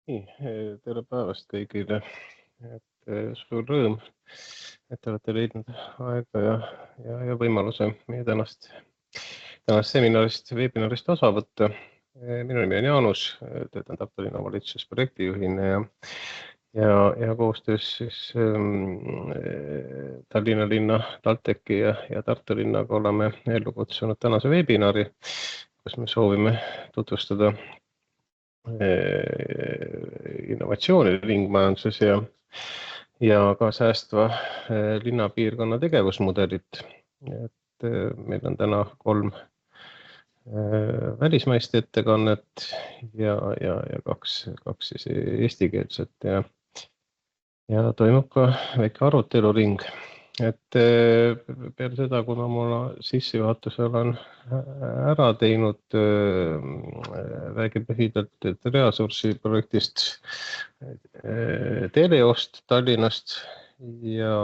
Tere päevast kõigile. Suur rõõm, et te olete leidnud aega ja võimaluse meie tänast seminarist, veebinarist osa võtta. Minu nimi on Jaanus, töötan Tartu linna valitsuses projektijuhina ja koostöös siis Tallinna linna, TalTechi ja Tartu linnaga oleme ellu kutsunud tänase veebinari, kus me soovime tutvustada innovatsiooni ringmajanduses ja ka säästva linnapiirkonna tegevusmudelit. Meil on täna 3 välismaist ettekannet ja 2 siis eestikeelset ja toimub ka väike aruteluring. Peale seda, kui ma oma sissejuhatuse olen ära teinud, räägin lühidalt Reasursi projektist Teleost Tallinnast ja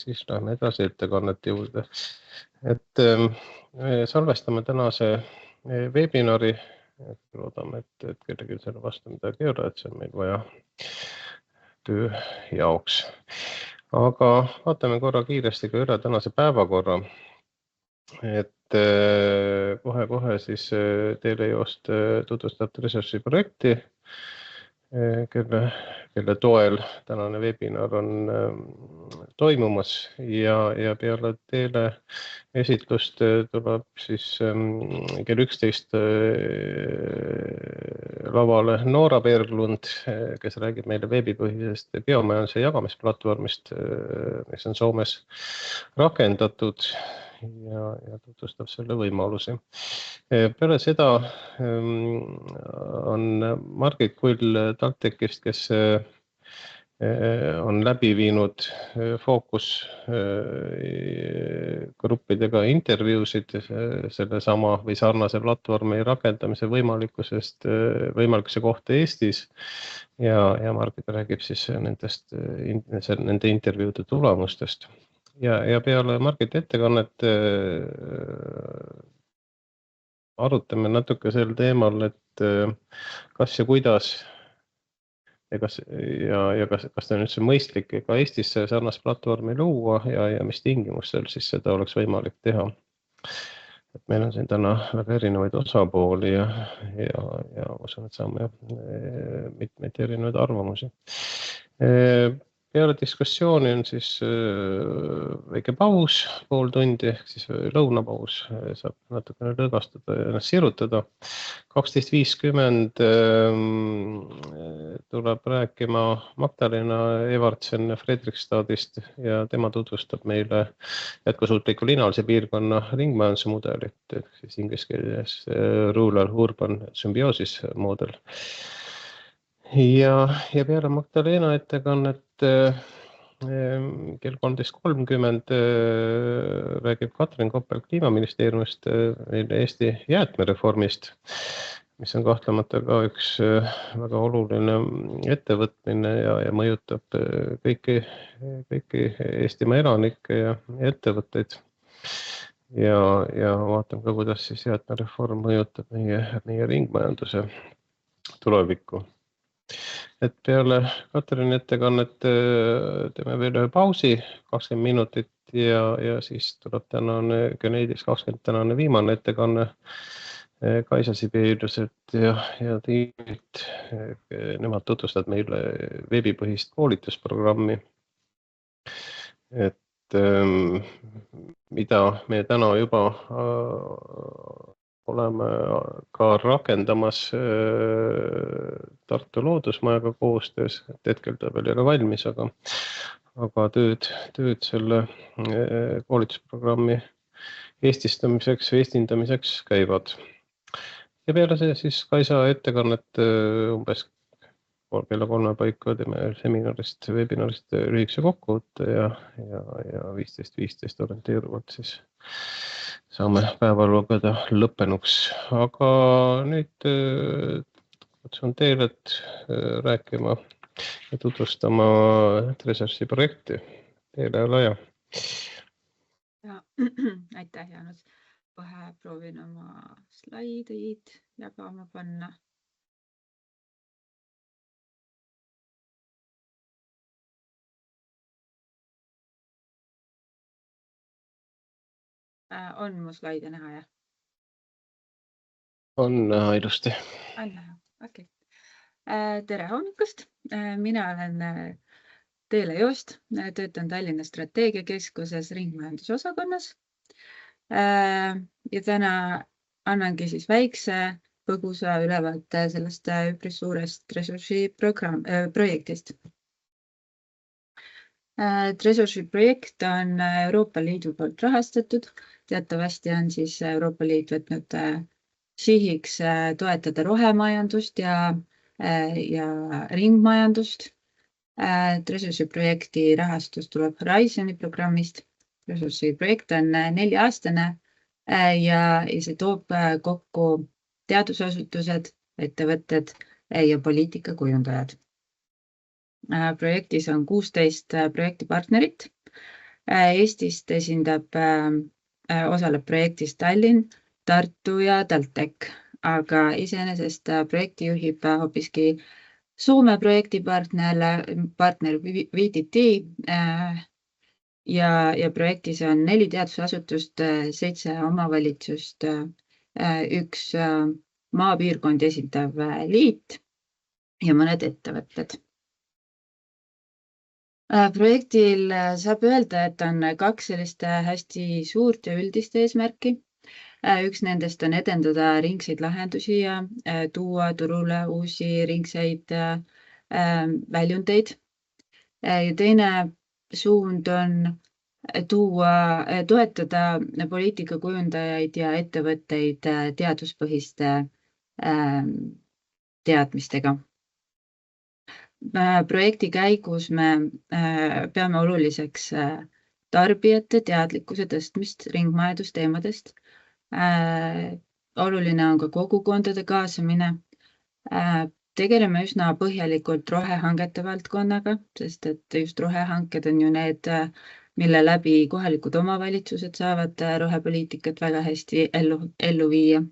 siis lähme edasi ettekannete juurde. Salvestame tänase webinari, loodame, et kellelgi selle vastu midagi ei ole, et see on meil vaja töö jaoks. Aga vaatame korra kiiresti ka üle tänase päevakorra, kohe siis Teleost tutvustab Resursi projekti, kelle toel tänane webinar on toimumas ja peale Tele esitlust tuleb siis kell 11 lavale Noora Berglund, kes räägib meile veebipõhisest biomajanduse jagamisplatvormist, mis on Soomes rakendatud ja tutvustab selle võimalusi. Peale seda on Margit Kull TalTechist, kes on läbi viinud fookusgruppidega intervjuusid selle sama või sarnase platvormi rakendamise võimalikkuse kohta Eestis ja Margit räägib siis nende intervjuude tulemustest. Ja peale Margiti ettekannet arutame natuke sel teemal, et kas ja kuidas kas ta on üldse mõistlik ka Eestis sarnast platvormi luua ja mis tingimustel siis seda oleks võimalik teha. Meil on siin täna väga erinevaid osapooli ja usun, et saame mitmeid erinevaid arvamusi. Peale diskussiooni on siis väike paus, pool tundi, ehk siis lõunapaus, saab natukene lõõgastada ja ennast sirutada. 12.50 tuleb rääkima Magdalena Evertsen Fredrikstadist ja tema tutvustab meile jätkusuutliku linnalise piirkonna ringmajanduse mudelit, ehk siis inglise keeles Rural-Urban Symbiosis model. Ja peale Magdalena ettekannet kell 13.30 räägib Katrin Koppel Kliimaministeeriumist Eesti jäätmereformist, mis on kahtlemata ka üks väga oluline ettevõtmine ja mõjutab kõiki Eestimaa elanikke ja ettevõtteid. Ja vaatame ka, kuidas siis jäätmereform mõjutab meie ringmajanduse tulevikku. Peale Katrini ettekannet teeme veel ühe pausi, 20 minutit ja siis tuleb Geneedis 20 tänane viimane ettekanne Kaisa Sibeliuselt ja tiimilt. Nemad tutvustavad meile veebipõhist koolitusprogrammi, mida me täna juba oleme ka rakendamas Tartu Loodusmajaga koostöös, et hetkel ta veel ei ole valmis, aga tööd selle koolitusprogrammi eestindamiseks käivad. Ja peale see siis Kaisa ettekannet umbes kella 3 paiku teeme seminarist, webinarist lühikese kokkuvõtte ja 15.15 orienteeruvalt siis saame päeva lugeda lõppenuks. Aga nüüd kutsun teelet rääkima ja tutvustama Resursi projekti. Teele ole hea. Aitäh, Jaanus. Kohe proovin oma slaidid jagama panna. On mu slaide näha, jah? On näha ilusti. On näha, okei. Tere hommikust! Mina olen Teele Joost, töötan Tallinna strateegiakeskuses ringmajandusosakonnas. Ja täna annangi siis väikse põgusa ülevaate sellest üpris suurest Treasury projektist. Treasury projekt on Euroopa Liidu poolt rahastatud. Teatavasti on siis Euroopa Liit võtnud sihiks toetada rohemajandust ja ringmajandust. Treasury projekti rahastus tuleb Horizoni programmist. Treasury projekt on 4-aastane ja see toob kokku teadusasutused, ettevõtted ja poliitikakujundajad. Projektis on 16 projektipartnerit. Eestist osaleb projektis Tallinn, Tartu ja TalTech, aga iseenesest projekti juhib hoopiski Soome projektipartner VTT ja projektis on 4 teadusasutust, 7 omavalitsust, 1 maapiirkondi esindav liit ja mõned ettevõtted. Projektil saab öelda, et on 2 sellist hästi suurt ja üldist eesmärki. Üks nendest on edendada ringseid lahendusi ja tuua turule uusi ringseid väljundeid. Ja teine suund on toetada poliitikakujundajaid ja ettevõtteid teaduspõhiste teadmistega. Projekti käigus me peame oluliseks tarbijate teadlikkuse tõstmist ringmajandusteemadest. Oluline on ka kogukondade kaasamine. Tegeleme üsna põhjalikult rohehangete valdkonnaga, sest et just rohehanked on ju need, mille läbi kohalikud omavalitsused saavad rohepoliitikat väga hästi ellu viia.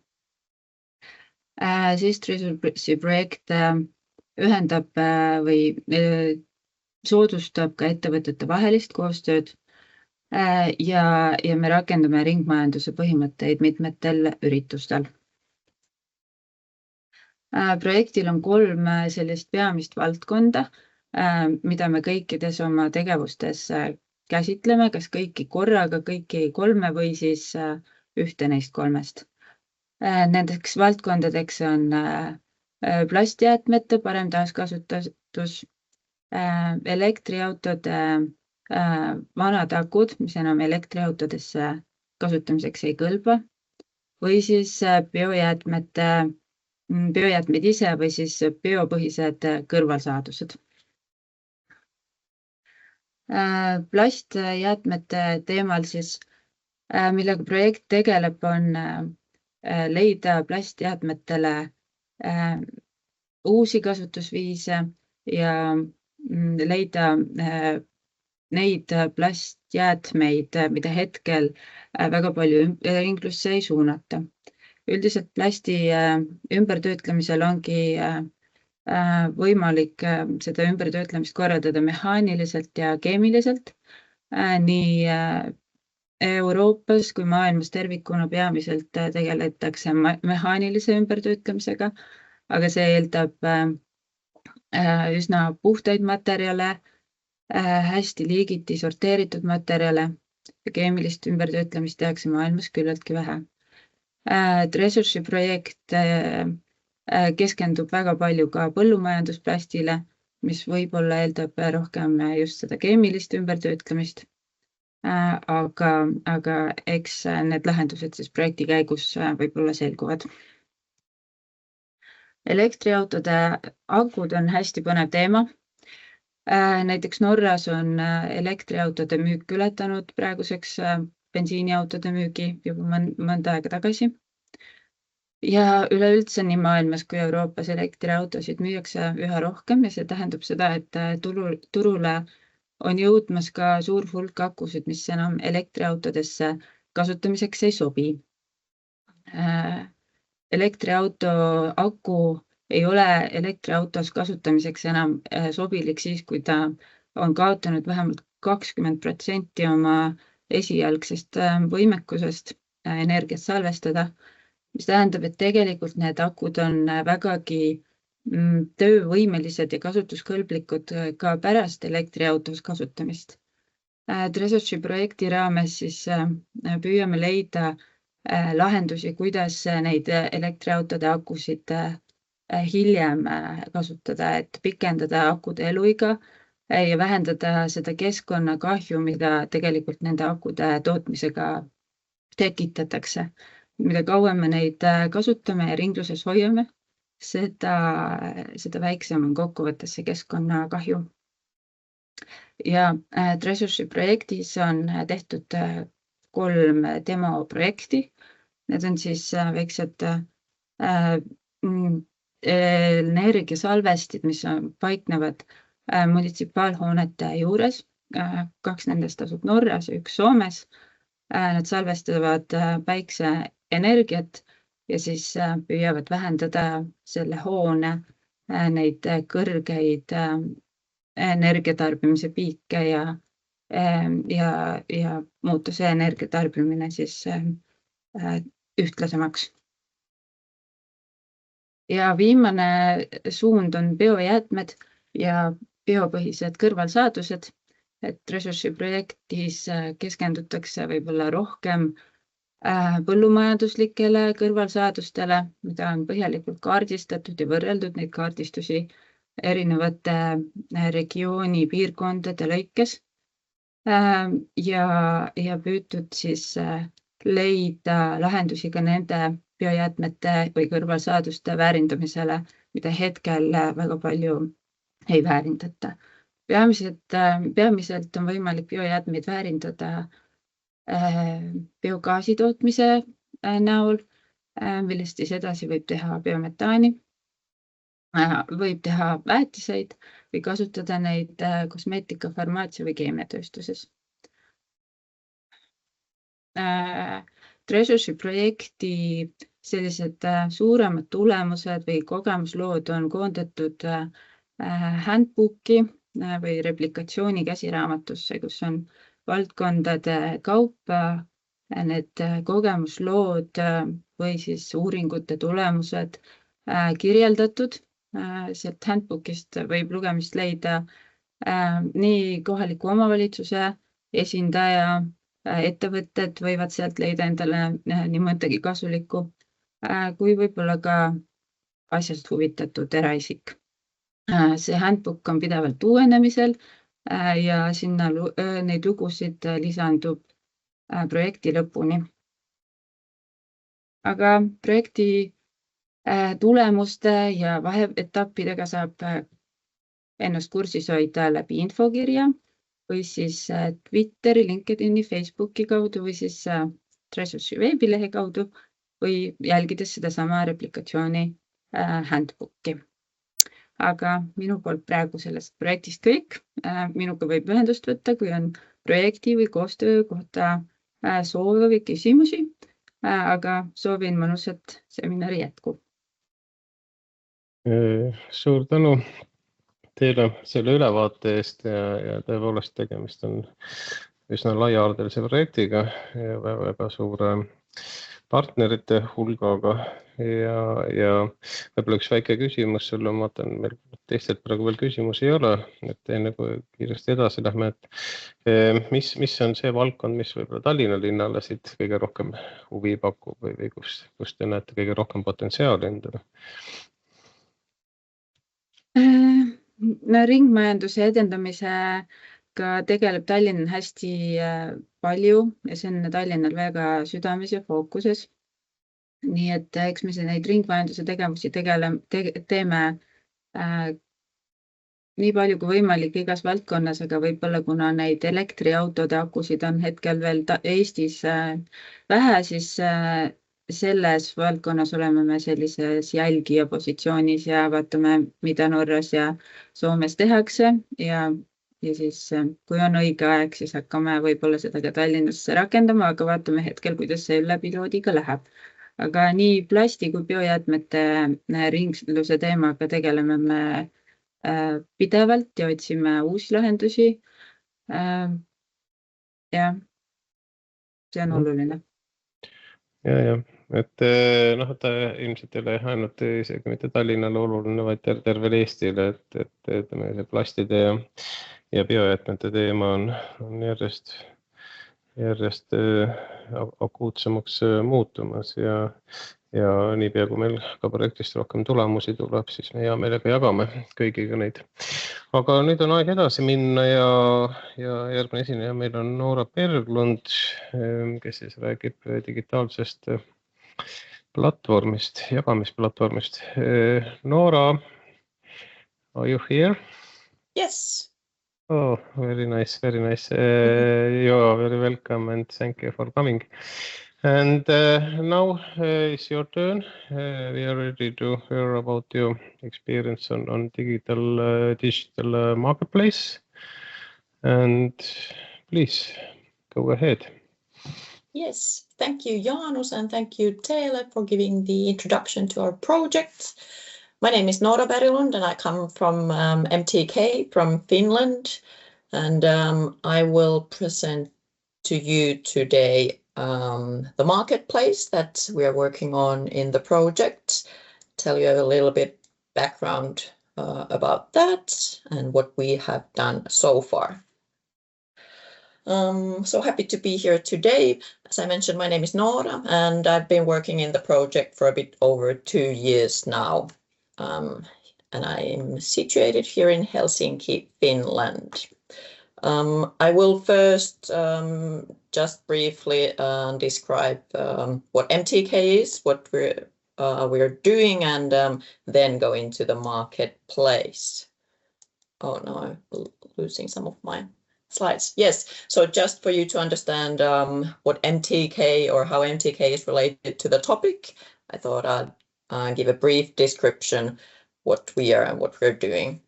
Siis Treasury projekt ühendab või soodustab ka ettevõtete vahelist koostööd ja me rakendame ringmajanduse põhimõtteid mitmetel üritustel. Projektil on 3 sellist peamist valdkonda, mida me kõikides oma tegevustes käsitleme, kas kõiki korraga, kõiki 3 või siis ühte neist 3. Nendeks valdkondadeks on plastjäätmete parem taaskasutus, elektriautode vanad akud, mis enam elektriautodesse kasutamiseks ei kõlba, või siis biojäätmed ise või siis biopõhised kõrvalsaadused. Plastjäätmete teemal siis, millega projekt tegeleb, on leida plastjäätmetele uusi kasutusviise ja leida neid plastjäätmeid, mida hetkel väga palju ringlusse ei suunata. Üldiselt plasti ümbertöötlemisel ongi võimalik seda ümbertöötlemist korraldada mehaaniliselt ja keemiliselt. Nii Euroopas kui maailmas tervikuna peamiselt tegeletakse mehaanilise ümbertöötlemisega, aga see eeldab üsna puhtaid materjale, hästi liigiti sorteeritud materjale ja keemilist ümbertöötlemist tehakse maailmas küllaltki vähe. Treasury projekt keskendub väga palju ka põllumajandusplastile, mis võib-olla eeldab rohkem just seda keemilist ümbertöötlemist. Aga eks need lahendused siis projekti käigus võib-olla selguvad. Elektriautode akud on hästi põnev teema. Näiteks Norras on elektriautode müük ületanud praeguseks bensiiniautode müügi juba mõnda aega tagasi. Ja üleüldse nii maailmas kui Euroopas elektriautosid müüakse üha rohkem ja see tähendab seda, et turule on jõudmas ka suur hulk akusid, mis enam elektriautodesse kasutamiseks ei sobi. Elektriauto aku ei ole elektriautos kasutamiseks enam sobilik siis, kui ta on kaotanud vähemalt 20% oma esialgsest võimekusest energiat salvestada, mis tähendab, et tegelikult need akud on vägagi töövõimelised ja kasutuskõlblikud ka pärast elektriautos kasutamist. Tresoshi projekti raames siis püüame leida lahendusi, kuidas neid elektriautode akusid hiljem kasutada, et pikendada akude eluiga ja vähendada seda keskkonnakahju, mida tegelikult nende akude tootmisega tekitatakse. Mida kauem me neid kasutame ja ringluses hoiame, seda väiksem on kokkuvõttes see keskkonnakahju. Ja Tresoshi projektis on tehtud 3 demoprojekti. Need on siis väiksed energiasalvestid, mis paiknevad munitsipaalhoonete juures. 2 nendest asub Norras ja 1 Soomes. Nad salvestavad päikseenergiat ja siis püüavad vähendada selle hoone neid kõrgeid energiatarbimise piike ja muuta see energiatarbimine siis ühtlasemaks. Ja viimane suund on biojäätmed ja biopõhised kõrvalsaadused. Et Tresoshi projektis keskendutakse võib-olla rohkem põllumajanduslikele kõrvalsaadustele, mida on põhjalikult kaardistatud ja võrreldud neid kaardistusi erinevate regiooni piirkondade lõikes ja püütud siis leida lahendusi ka nende biojäätmete või kõrvalsaaduste väärindamisele, mida hetkel väga palju ei väärindata. Peamiselt on võimalik biojäätmeid väärindada biogaasi tootmise näol, millest siis edasi võib teha biometaani, võib teha väetiseid või kasutada neid kosmeetika, farmaatsia või keemiatööstuses. Tresoshi projekti sellised suuremad tulemused või kogemuslood on koondatud handbooki või replikatsiooni käsiraamatusse, kus on valdkondade kaupa need kogemuslood või siis uuringute tulemused kirjeldatud. Sealt handbookist võib lugemist leida nii kohaliku omavalitsuse esindaja, ettevõtted võivad sealt leida endale nii mõndagi kasulikku, kui võib-olla ka asjast huvitatud eraisik. See handbook on pidevalt uuenemisel ja sinna neid lugusid lisandub projekti lõpuni. Aga projekti tulemuste ja vaheetappidega saab ennast kursis hoida läbi infokirja või siis Twitteri, LinkedIni, Facebooki kaudu või siis Tresoshi veebilehe kaudu või jälgides sedasama replikatsiooni handbooki. Aga minu poolt praegu sellest projektist kõik. Minuga võib ühendust võtta, kui on projekti või koostöö kohta soove või küsimusi, aga soovin mõnusat seminari jätku. Suur tänu teile selle ülevaate eest ja tõepoolest tegemist on üsna laiaardelise projektiga ja väga suure partnerite hulgaga ja võib-olla üks väike küsimus sulle, ma vaatan, meil teistelt praegu veel küsimusi ei ole, et enne kui kiiresti edasi lähme, et mis on see valdkond, mis võib-olla Tallinna linnale siit kõige rohkem huvi pakub või kus te näete kõige rohkem potentsiaali endale? Ringmajanduse edendamisega tegeleb Tallinn hästi palju ja see on Tallinnal väga südames ja fookuses. Nii et eks me neid ringmajanduse tegevusi teeme nii palju kui võimalik igas valdkonnas, aga võib-olla kuna neid elektriautode akusid on hetkel veel Eestis vähe, siis selles valdkonnas oleme me sellises jälgija positsioonis ja vaatame, mida Norras ja Soomes tehakse ja siis kui on õige aeg, siis hakkame võib-olla seda ka Tallinnasse rakendama, aga vaatame hetkel, kuidas see ülepiloodiga läheb. Aga nii plasti kui biojäätmete ringluse teemaga tegeleme me pidevalt ja otsime uusi lahendusi. Ja see on oluline. Ja, et noh, ta ilmselt ei ole ainult isegi mitte Tallinnale oluline, vaid tervele Eestile, et ütleme, see plastide ja biojäätmete teema on järjest akuutsemaks muutumas ja niipea, kui meil ka projektist rohkem tulemusi tuleb, siis me hea meelega jagame kõigiga neid. Aga nüüd on aeg edasi minna ja järgmine esineja meil on Noora Berglund, kes siis räägib digitaalsest platvormist, jagamisplatvormist. Noora, are you here? Yes. Oh, very nice, very nice. You are very welcome and thank you for coming. And now it's your turn. We are ready to hear about your experience on digital marketplace. And please go ahead. Yes, thank you, Janus, and thank you, Taylor, for giving the introduction to our project. My name is Noora Berglund, and I come from MTK from Finland. And I will present to you today the marketplace that we are working on in the project, tell you a little bit background about that and what we have done so far. So happy to be here today. As I mentioned, my name is Noora, and I've been working in the project for a bit over 2 years now. And I'm situated here in Helsinki, Finland. I will first just briefly describe what MTK is, what we're doing, and then go into the marketplace. Oh no, I'm losing some of my slides. Yes, so just for you to understand what MTK or how MTK is related to the topic, I thought I'd give a brief description what we are and what we're doing.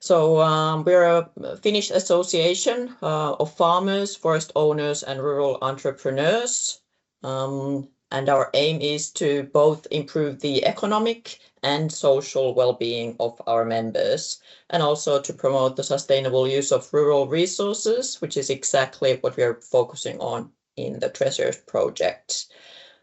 So we're a Finnish association of farmers, forest owners, and rural entrepreneurs. And our aim is to both improve the economic and social well-being of our members, and also to promote the sustainable use of rural resources, which is exactly what we are focusing on in the Treasures project.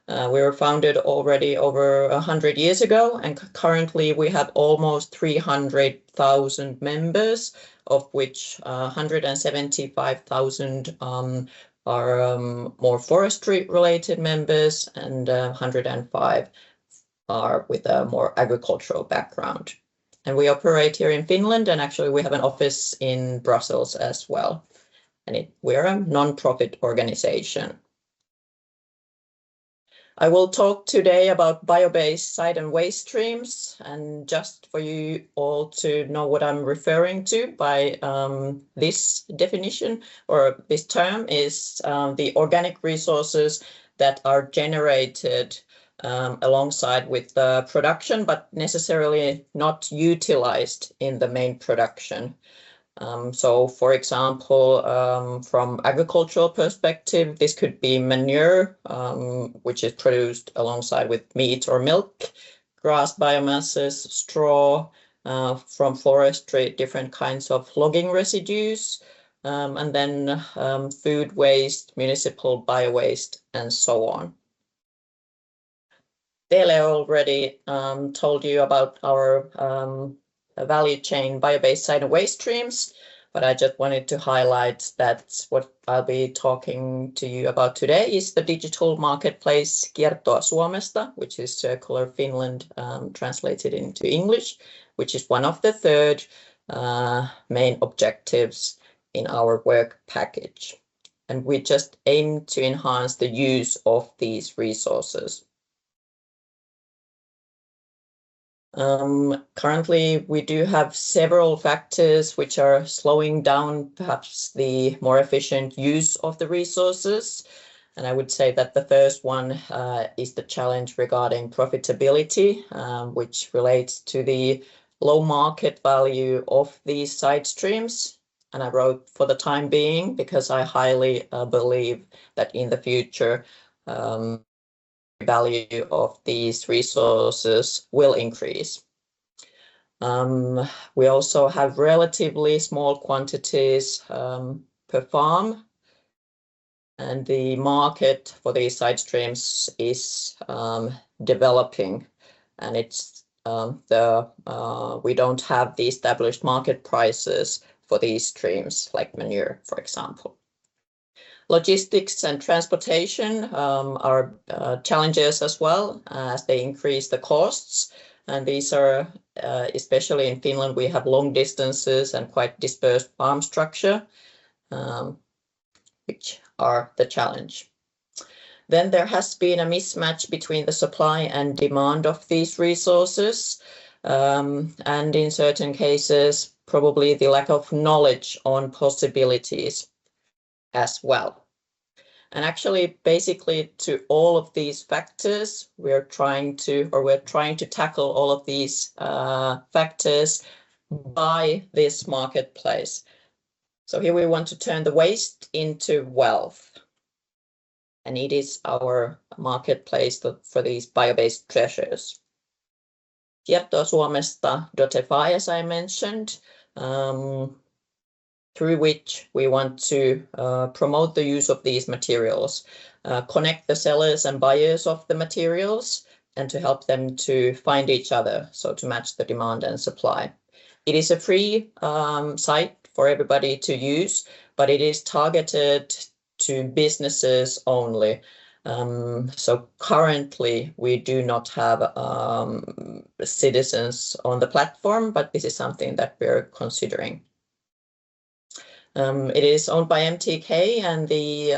We were founded already over 100 years ago, and currently we have almost 300,000 members, of which 175,000 are more forestry-related members, and 105 are with a more agricultural background. And we operate here in Finland, and actually we have an office in Brussels as well. And we're a non-profit organization. I will talk today about bio-based site and waste streams, and just for you all to know what I'm referring to by this definition or this term is the organic resources that are generated alongside with the production, but necessarily not utilized in the main production. So, for example, from agricultural perspective, this could be manure, which is produced alongside with meat or milk, grass biomasses, straw, from forestry, different kinds of logging residues, and then food waste, municipal bio-waste, and so on. Dele already told you about our value chain bio-based site and waste streams, but I just wanted to highlight that what I'll be talking to you about today is the digital marketplace Kiertoa Suomesta, which is Circular Finland translated into English, which is one of the 3rd main objectives in our work package. And we just aim to enhance the use of these resources. Currently, we do have several factors which are slowing down perhaps the more efficient use of the resources. And I would say that the first one is the challenge regarding profitability, which relates to the low market value of these side streams. And I wrote for the time being because I highly believe that in the future, value of these resources will increase. We also have relatively small quantities per farm, and the market for these side streams is developing, and it's we don't have the established market prices for these streams like manure, for example. Logistics and transportation are challenges as well, as they increase the costs. And these are, especially in Finland, we have long distances and quite dispersed farm structure, which are the challenge. Then there has been a mismatch between the supply and demand of these resources. And in certain cases, probably the lack of knowledge on possibilities as well. And actually, basically, to all of these factors, we're trying to tackle all of these factors by this marketplace. So here we want to turn the waste into wealth. And it is our marketplace for these bio-based treasures. Kiertosuomesta.fi, as I mentioned, through which we want to promote the use of these materials, connect the sellers and buyers of the materials, and to help them to find each other, so to match the demand and supply. It is a free site for everybody to use, but it is targeted to businesses only. So currently we do not have citizens on the platform, but this is something that we're considering. It is owned by MTK, and the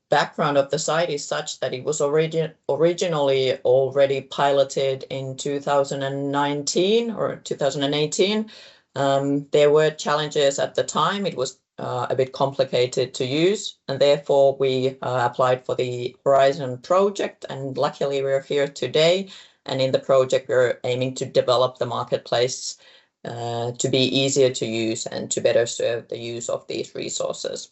background of the site is such that it was originally already piloted in 2019 or 2018. There were challenges at the time. It was a bit complicated to use, and therefore we applied for the Horizon project, and luckily we're here today. And in the project, we're aiming to develop the marketplace to be easier to use and to better serve the use of these resources.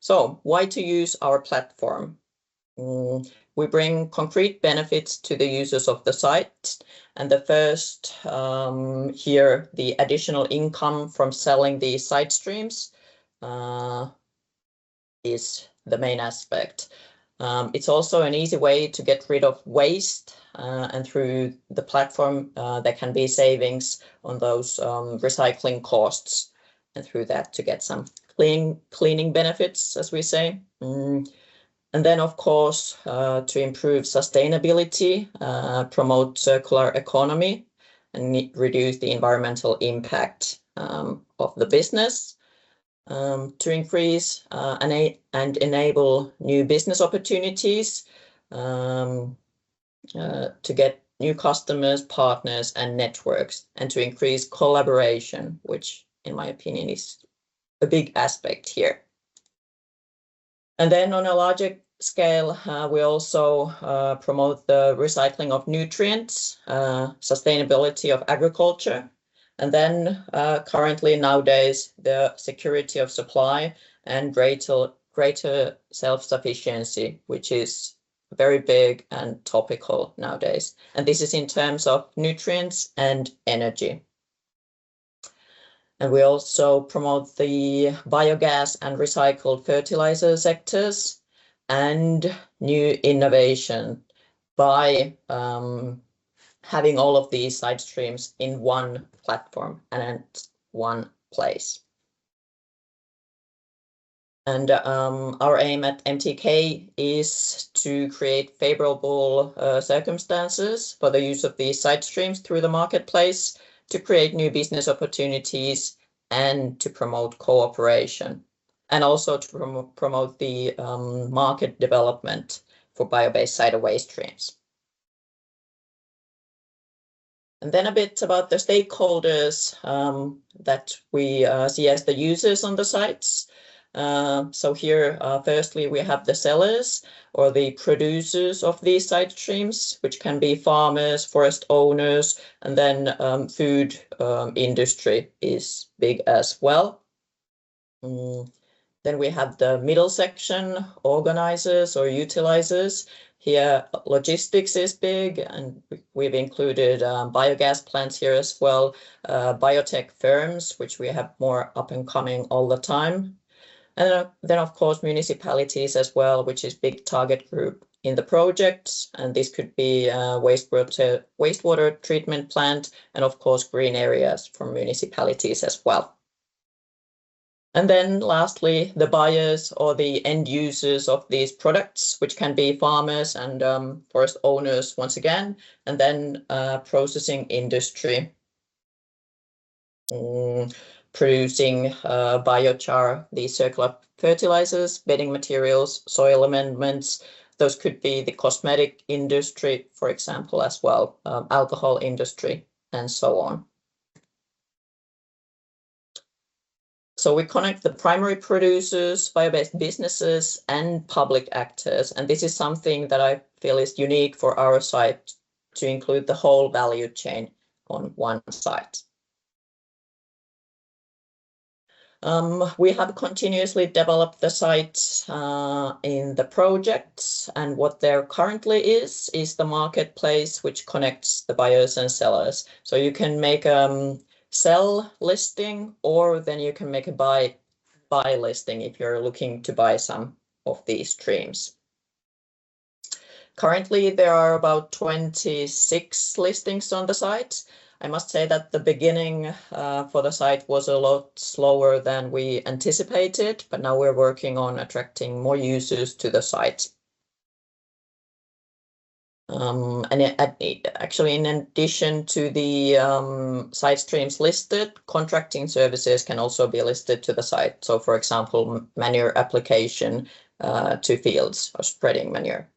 So why to use our platform? We bring concrete benefits to the users of the site. And the first here, the additional income from selling these side streams is the main aspect. It's also an easy way to get rid of waste, and through the platform there can be savings on those recycling costs, and through that to get some cleaning benefits, as we say. And then, of course, to improve sustainability, promote circular economy, and reduce the environmental impact of the business. To increase and enable new business opportunities, to get new customers, partners, and networks, and to increase collaboration, which, in my opinion, is a big aspect here. And then on a larger scale, we also promote the recycling of nutrients, sustainability of agriculture, and then currently nowadays the security of supply and greater self-sufficiency, which is very big and topical nowadays. And this is in terms of nutrients and energy. And we also promote the biogas and recycled fertilizer sectors and new innovation by having all of these side streams in one platform and at one place. And our aim at MTK is to create favorable circumstances for the use of these side streams through the marketplace, to create new business opportunities, and to promote cooperation, and also to promote the market development for bio-based cider waste streams. And then a bit about the stakeholders that we see as the users on the sites. So here, firstly, we have the sellers or the producers of these side streams, which can be farmers, forest owners, and then food industry is big as well. Then we have the middle section, organizers or utilizers. Here, logistics is big, and we've included biogas plants here as well, biotech firms, which we have more up and coming all the time. And then, of course, municipalities as well, which is big target group in the projects. And this could be wastewater treatment plant, and of course, green areas for municipalities as well. And then lastly, the buyers or the end users of these products, which can be farmers and forest owners once again, and then processing industry, producing biochar, these circular fertilizers, bedding materials, soil amendments. Those could be the cosmetic industry, for example, as well, alcohol industry, and so on. So we connect the primary producers, bio-based businesses, and public actors. And this is something that I feel is unique for our site, to include the whole value chain on one site. We have continuously developed the site in the projects, and what there currently is the marketplace which connects the buyers and sellers. So you can make sell listing, or then you can make a buy listing if you're looking to buy some of these streams. Currently, there are about 26 listings on the site. I must say that the beginning for the site was a lot slower than we anticipated, but now we're working on attracting more users to the site. And actually, in addition to the site streams listed, contracting services can also be listed to the site. So, for example, manure application to fields or spreading manure.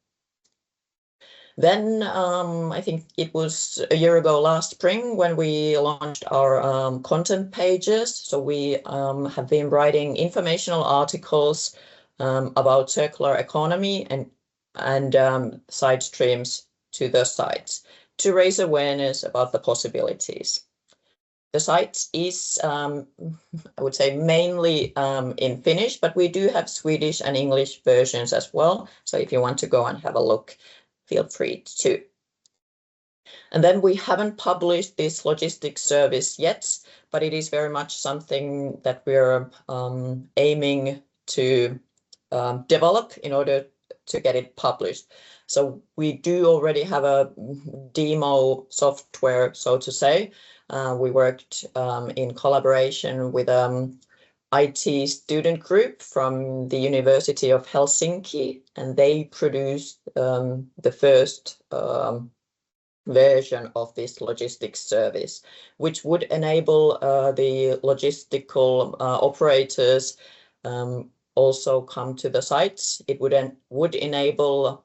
Then I think it was a year ago last spring when we launched our content pages. So we have been writing informational articles about circular economy and side streams to the sites to raise awareness about the possibilities. The site is, I would say, mainly in Finnish, but we do have Swedish and English versions as well. So if you want to go and have a look, feel free to. And then we haven't published this logistics service yet, but it is very much something that we're aiming to develop in order to get it published. So we do already have a demo software, so to say. We worked in collaboration with IT student group from the University of Helsinki, and they produced the first version of this logistics service, which would enable the logistical operators also come to the sites. It would enable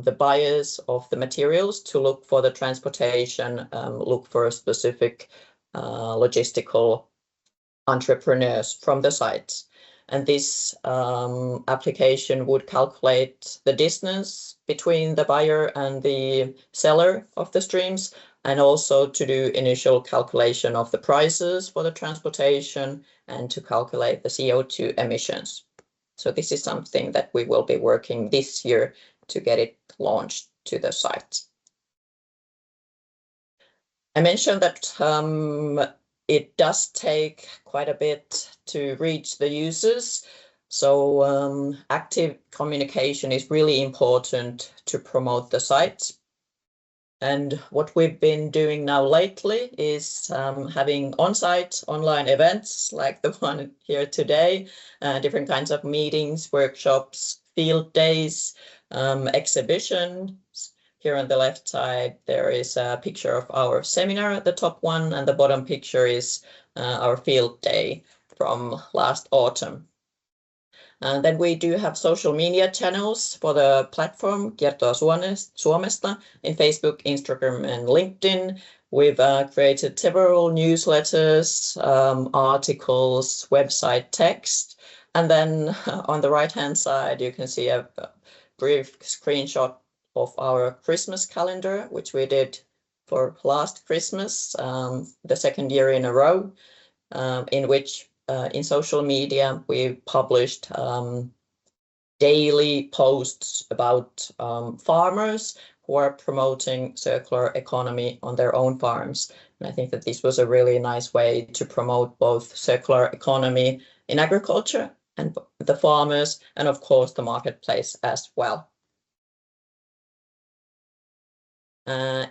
the buyers of the materials to look for the transportation, look for a specific logistical entrepreneurs from the sites. And this application would calculate the distance between the buyer and the seller of the streams, and also to do initial calculation of the prices for the transportation and to calculate the CO2 emissions. So this is something that we will be working this year to get it launched to the site. I mentioned that it does take quite a bit to reach the users. So active communication is really important to promote the site. And what we've been doing now lately is having on-site online events like the one here today, different kinds of meetings, workshops, field days, exhibitions. Here on the left side, there is a picture of our seminar at the top one, and the bottom picture is our field day from last autumn. And then we do have social media channels for the platform Kiertoa Suomesta in Facebook, Instagram, and LinkedIn. We've created several newsletters, articles, website text. And then on the right-hand side, you can see a brief screenshot of our Christmas calendar, which we did for last Christmas, the second year in a row, in which in social media, we published daily posts about farmers who are promoting circular economy on their own farms. And I think that this was a really nice way to promote both circular economy in agriculture and the farmers, and of course the marketplace as well.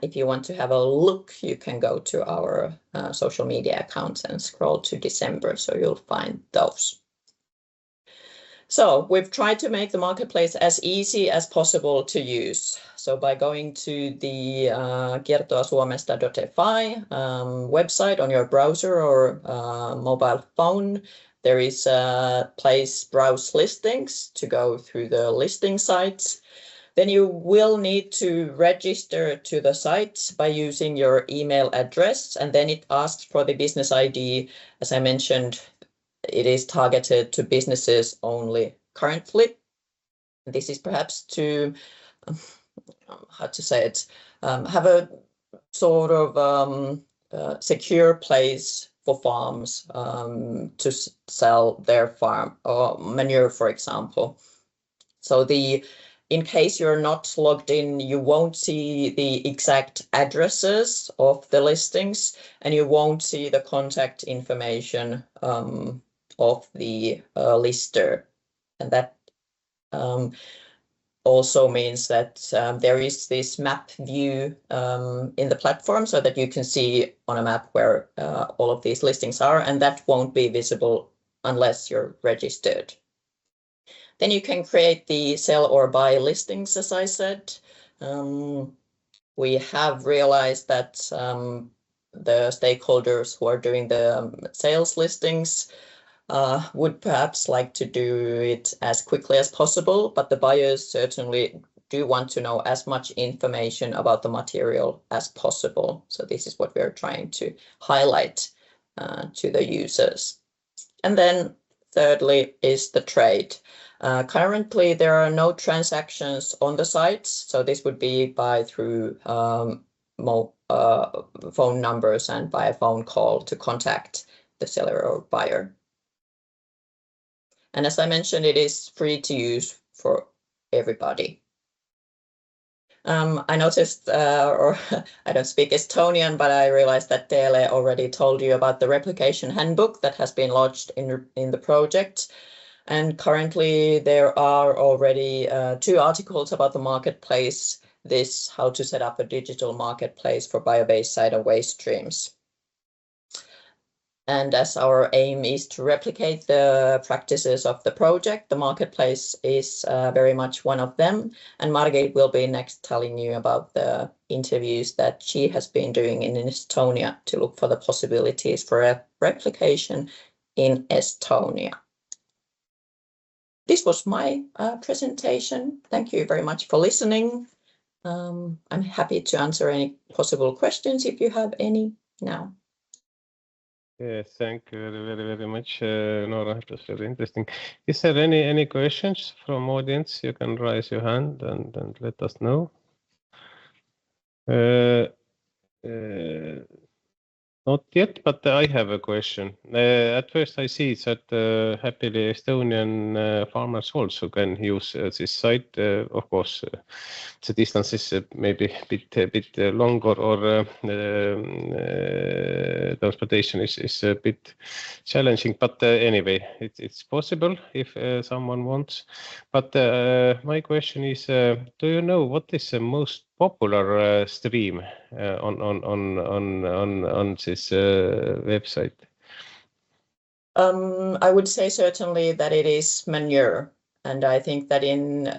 If you want to have a look, you can go to our social media accounts and scroll to December, so you'll find those. So we've tried to make the marketplace as easy as possible to use. So by going to the kiertoasuomesta.fi website on your browser or mobile phone, there is a place browse listings to go through the listing sites. Then you will need to register to the site by using your email address, and then it asks for the business ID. As I mentioned, it is targeted to businesses only currently. This is perhaps to, how to say it, have a sort of secure place for farms to sell their farm or manure, for example. So in case you're not logged in, you won't see the exact addresses of the listings, and you won't see the contact information of the lister. And that also means that there is this map view in the platform, so that you can see on a map where all of these listings are, and that won't be visible unless you're registered. Then you can create the sell or buy listings, as I said. We have realized that the stakeholders who are doing the sales listings would perhaps like to do it as quickly as possible, but the buyers certainly do want to know as much information about the material as possible. So this is what we're trying to highlight to the users. And then thirdly is the trade. Currently, there are no transactions on the sites, so this would be through phone numbers and by a phone call to contact the seller or buyer. And as I mentioned, it is free to use for everybody. I noticed, or I don't speak Estonian, but I realized that Teele already told you about the replication handbook that has been lodged in the project. And currently there are already 2 articles about the marketplace, this how to set up a digital marketplace for bio-based cider waste streams. And as our aim is to replicate the practices of the project, the marketplace is very much one of them. And Margit will be next telling you about the interviews that she has been doing in Estonia to look for the possibilities for a replication in Estonia. This was my presentation. Thank you very much for listening. I'm happy to answer any possible questions if you have any now. Yes, thank you very much, Noora. It was very interesting. Is there any questions from audience? You can raise your hand and let us know. Not yet, but I have a question. At first I see that happily Estonian farmers also can use this site. Of course, the distance is maybe a bit longer, or transportation is a bit challenging. But anyway, it's possible if someone wants. But my question is, do you know what is the most popular stream on this website? I would say certainly that it is manure. And I think that in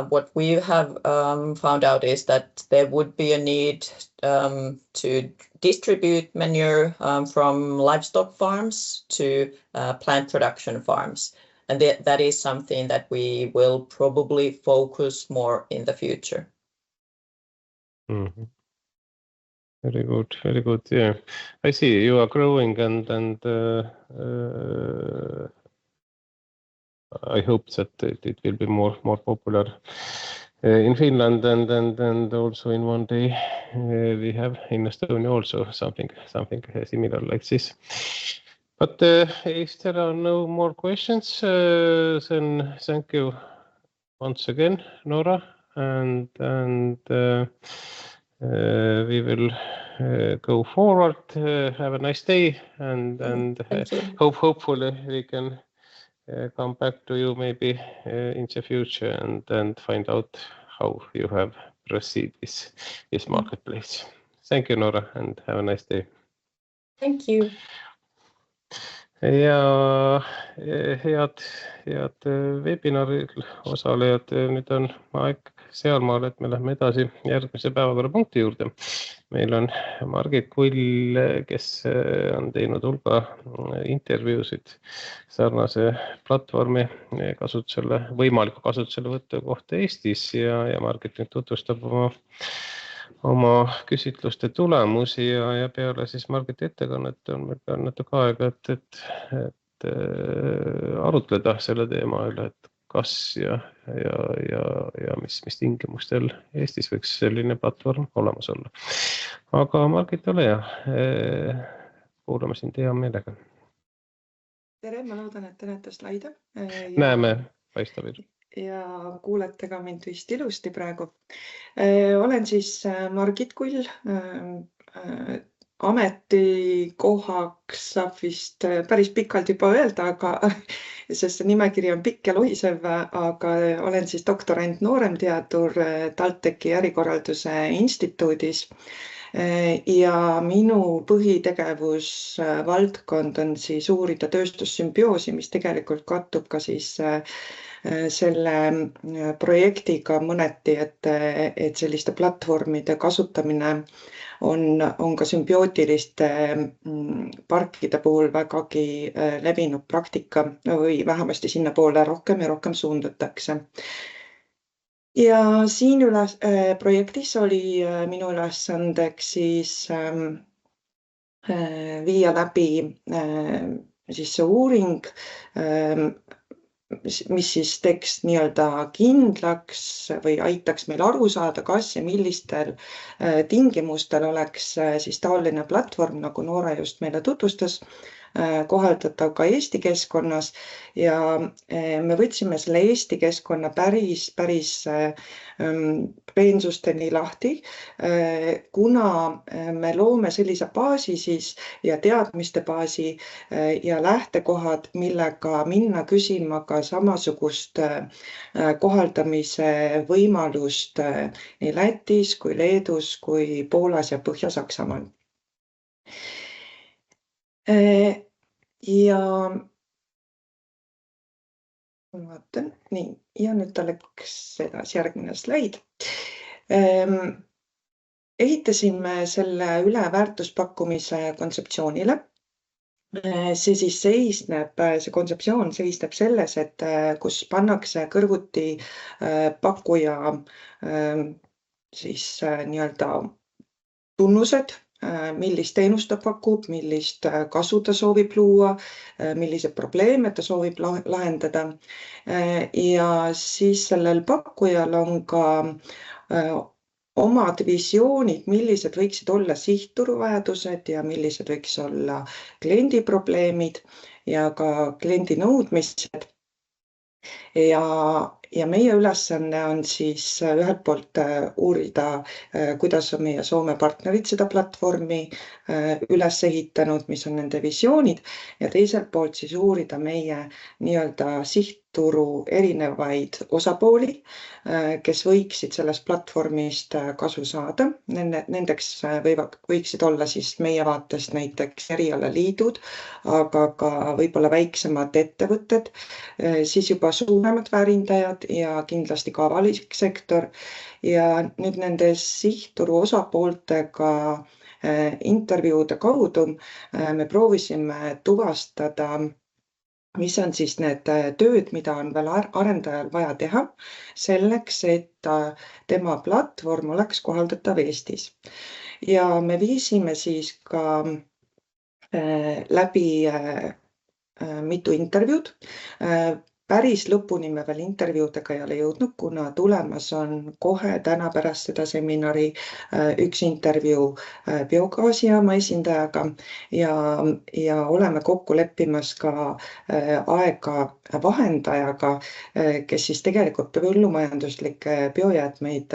what we have found out is that there would be a need to distribute manure from livestock farms to plant production farms. And that is something that we will probably focus more in the future. Mm-hmm. Very good, very good. Yeah, I see you are growing, and I hope that it will be more popular in Finland, and also in one day we have in Estonia also something similar like this. But if there are no more questions, then thank you once again, Nora, and we will go forward. Have a nice day, and Thank you. hopefully we can come back to you maybe in the future and find out how you have proceeded this marketplace. Thank you, Nora, and have a nice day. Thank you. Ja head webinaril osalejad, nüüd on aeg sealmaal, et me lähme edasi järgmise päevakorrapunkti juurde. Meil on Margit Kull, kes on teinud hulga intervjuusid sarnase platvormi võimaliku kasutuselevõtu kohta Eestis ja Margit nüüd tutvustab oma küsitluste tulemusi ja peale siis Margiti ettekannet on meil ka natuke aega, et arutleda selle teema üle, et kas ja mis tingimustel Eestis võiks selline platvorm olemas olla. Aga Margit, ole hea, kuulame sind hea meelega. Tere, ma loodan, et te näete slaide. Näeme, paistab. Ja kuulete ka mind vist ilusti praegu. Olen siis Margit Kull, ametikohaks saab vist päris pikalt juba öelda, sest see nimekiri on pikk ja lohisev, aga olen siis doktorant nooremteadur TalTechi ärikorralduse instituudis. Ja minu põhitegevus valdkond on siis uurida tööstussümbioosi, mis tegelikult kattub ka siis selle projektiga mõneti, et selliste platvormide kasutamine on ka sümbiootiliste parkide puhul vägagi levinud praktika või vähemasti sinna poole rohkem ja rohkem suundatakse. Ja siin projektis oli minu ülesandeks siis viia läbi siis see uuring, mis siis teeks nii-öelda kindlaks või aitaks meil aru saada, kas ja millistel tingimustel oleks siis taoline platvorm, nagu Noora just meile tutvustas, kohaldatav ka Eesti keskkonnas ja me võtsime selle Eesti keskkonna päris peensusteni lahti, kuna me loome sellise baasi siis ja teadmiste baasi ja lähtekohad, millega minna küsima ka samasugust kohaldamise võimalust nii Lätis kui Leedus kui Poolas ja Põhja-Saksamaal. Ja vaatan, nii, ja nüüd oleks edasi järgmine slaid. Ehitasime selle üle väärtuspakkumise kontseptsioonile. See kontseptsioon seisneb selles, et kus pannakse kõrvuti pakkuja siis nii-öelda tunnused, millist teenust ta pakub, millist kasu ta soovib luua, millised probleeme ta soovib lahendada. Ja siis sellel pakkujal on ka omad visioonid, millised võiksid olla sihtturuvajadused ja millised võiks olla kliendi probleemid ja ka kliendi nõudmised. Ja meie ülesanne on siis ühelt poolt uurida, kuidas on meie Soome partnerid seda platvormi üles ehitanud, mis on nende visioonid ja teiselt poolt siis uurida meie nii-öelda sihtturu erinevaid osapooli, kes võiksid sellest platvormist kasu saada. Nendeks võiksid olla siis meie vaatest näiteks erialaliidud, aga ka võib-olla väiksemad ettevõtted, siis juba suuremad väärindajad ja kindlasti ka avalik sektor. Ja nüüd nende sihtturu osapooltega intervjuude kaudu me proovisime tuvastada, mis on siis need tööd, mida on veel arendajal vaja teha selleks, et tema platvorm oleks kohaldatav Eestis. Ja me viisime siis ka läbi mitu intervjuud. Päris lõpuni me veel intervjuudega ei ole jõudnud, kuna tulemas on kohe täna pärast seda seminari üks intervjuu biogaasijaama esindajaga ja oleme kokku leppimas ka aega vahendajaga, kes siis tegelikult põllumajanduslikke biojäätmeid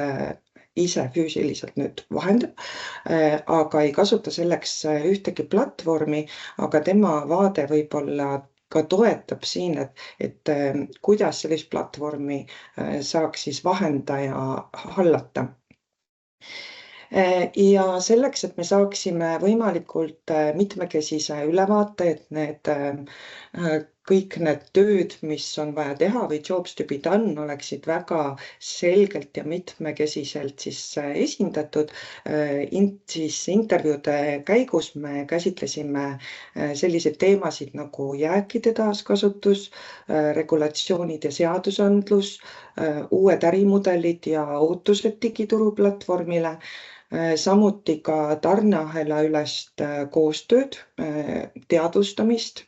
ise füüsiliselt nüüd vahendab, aga ei kasuta selleks ühtegi platvormi, aga tema vaade võib-olla ka toetab siin, et kuidas sellist platvormi saaks siis vahendaja hallata. Ja selleks, et me saaksime võimalikult mitmekesise ülevaate, et need kõik need tööd, mis on vaja teha või jobs to be done, oleksid väga selgelt ja mitmekesiselt siis esindatud. Siis intervjuude käigus me käsitlesime selliseid teemasid nagu jääkide taaskasutus, regulatsioonid ja seadusandlus, uued ärimudelid ja ootused digituru-platvormile, samuti ka tarneahela ülest koostööd, teadvustamist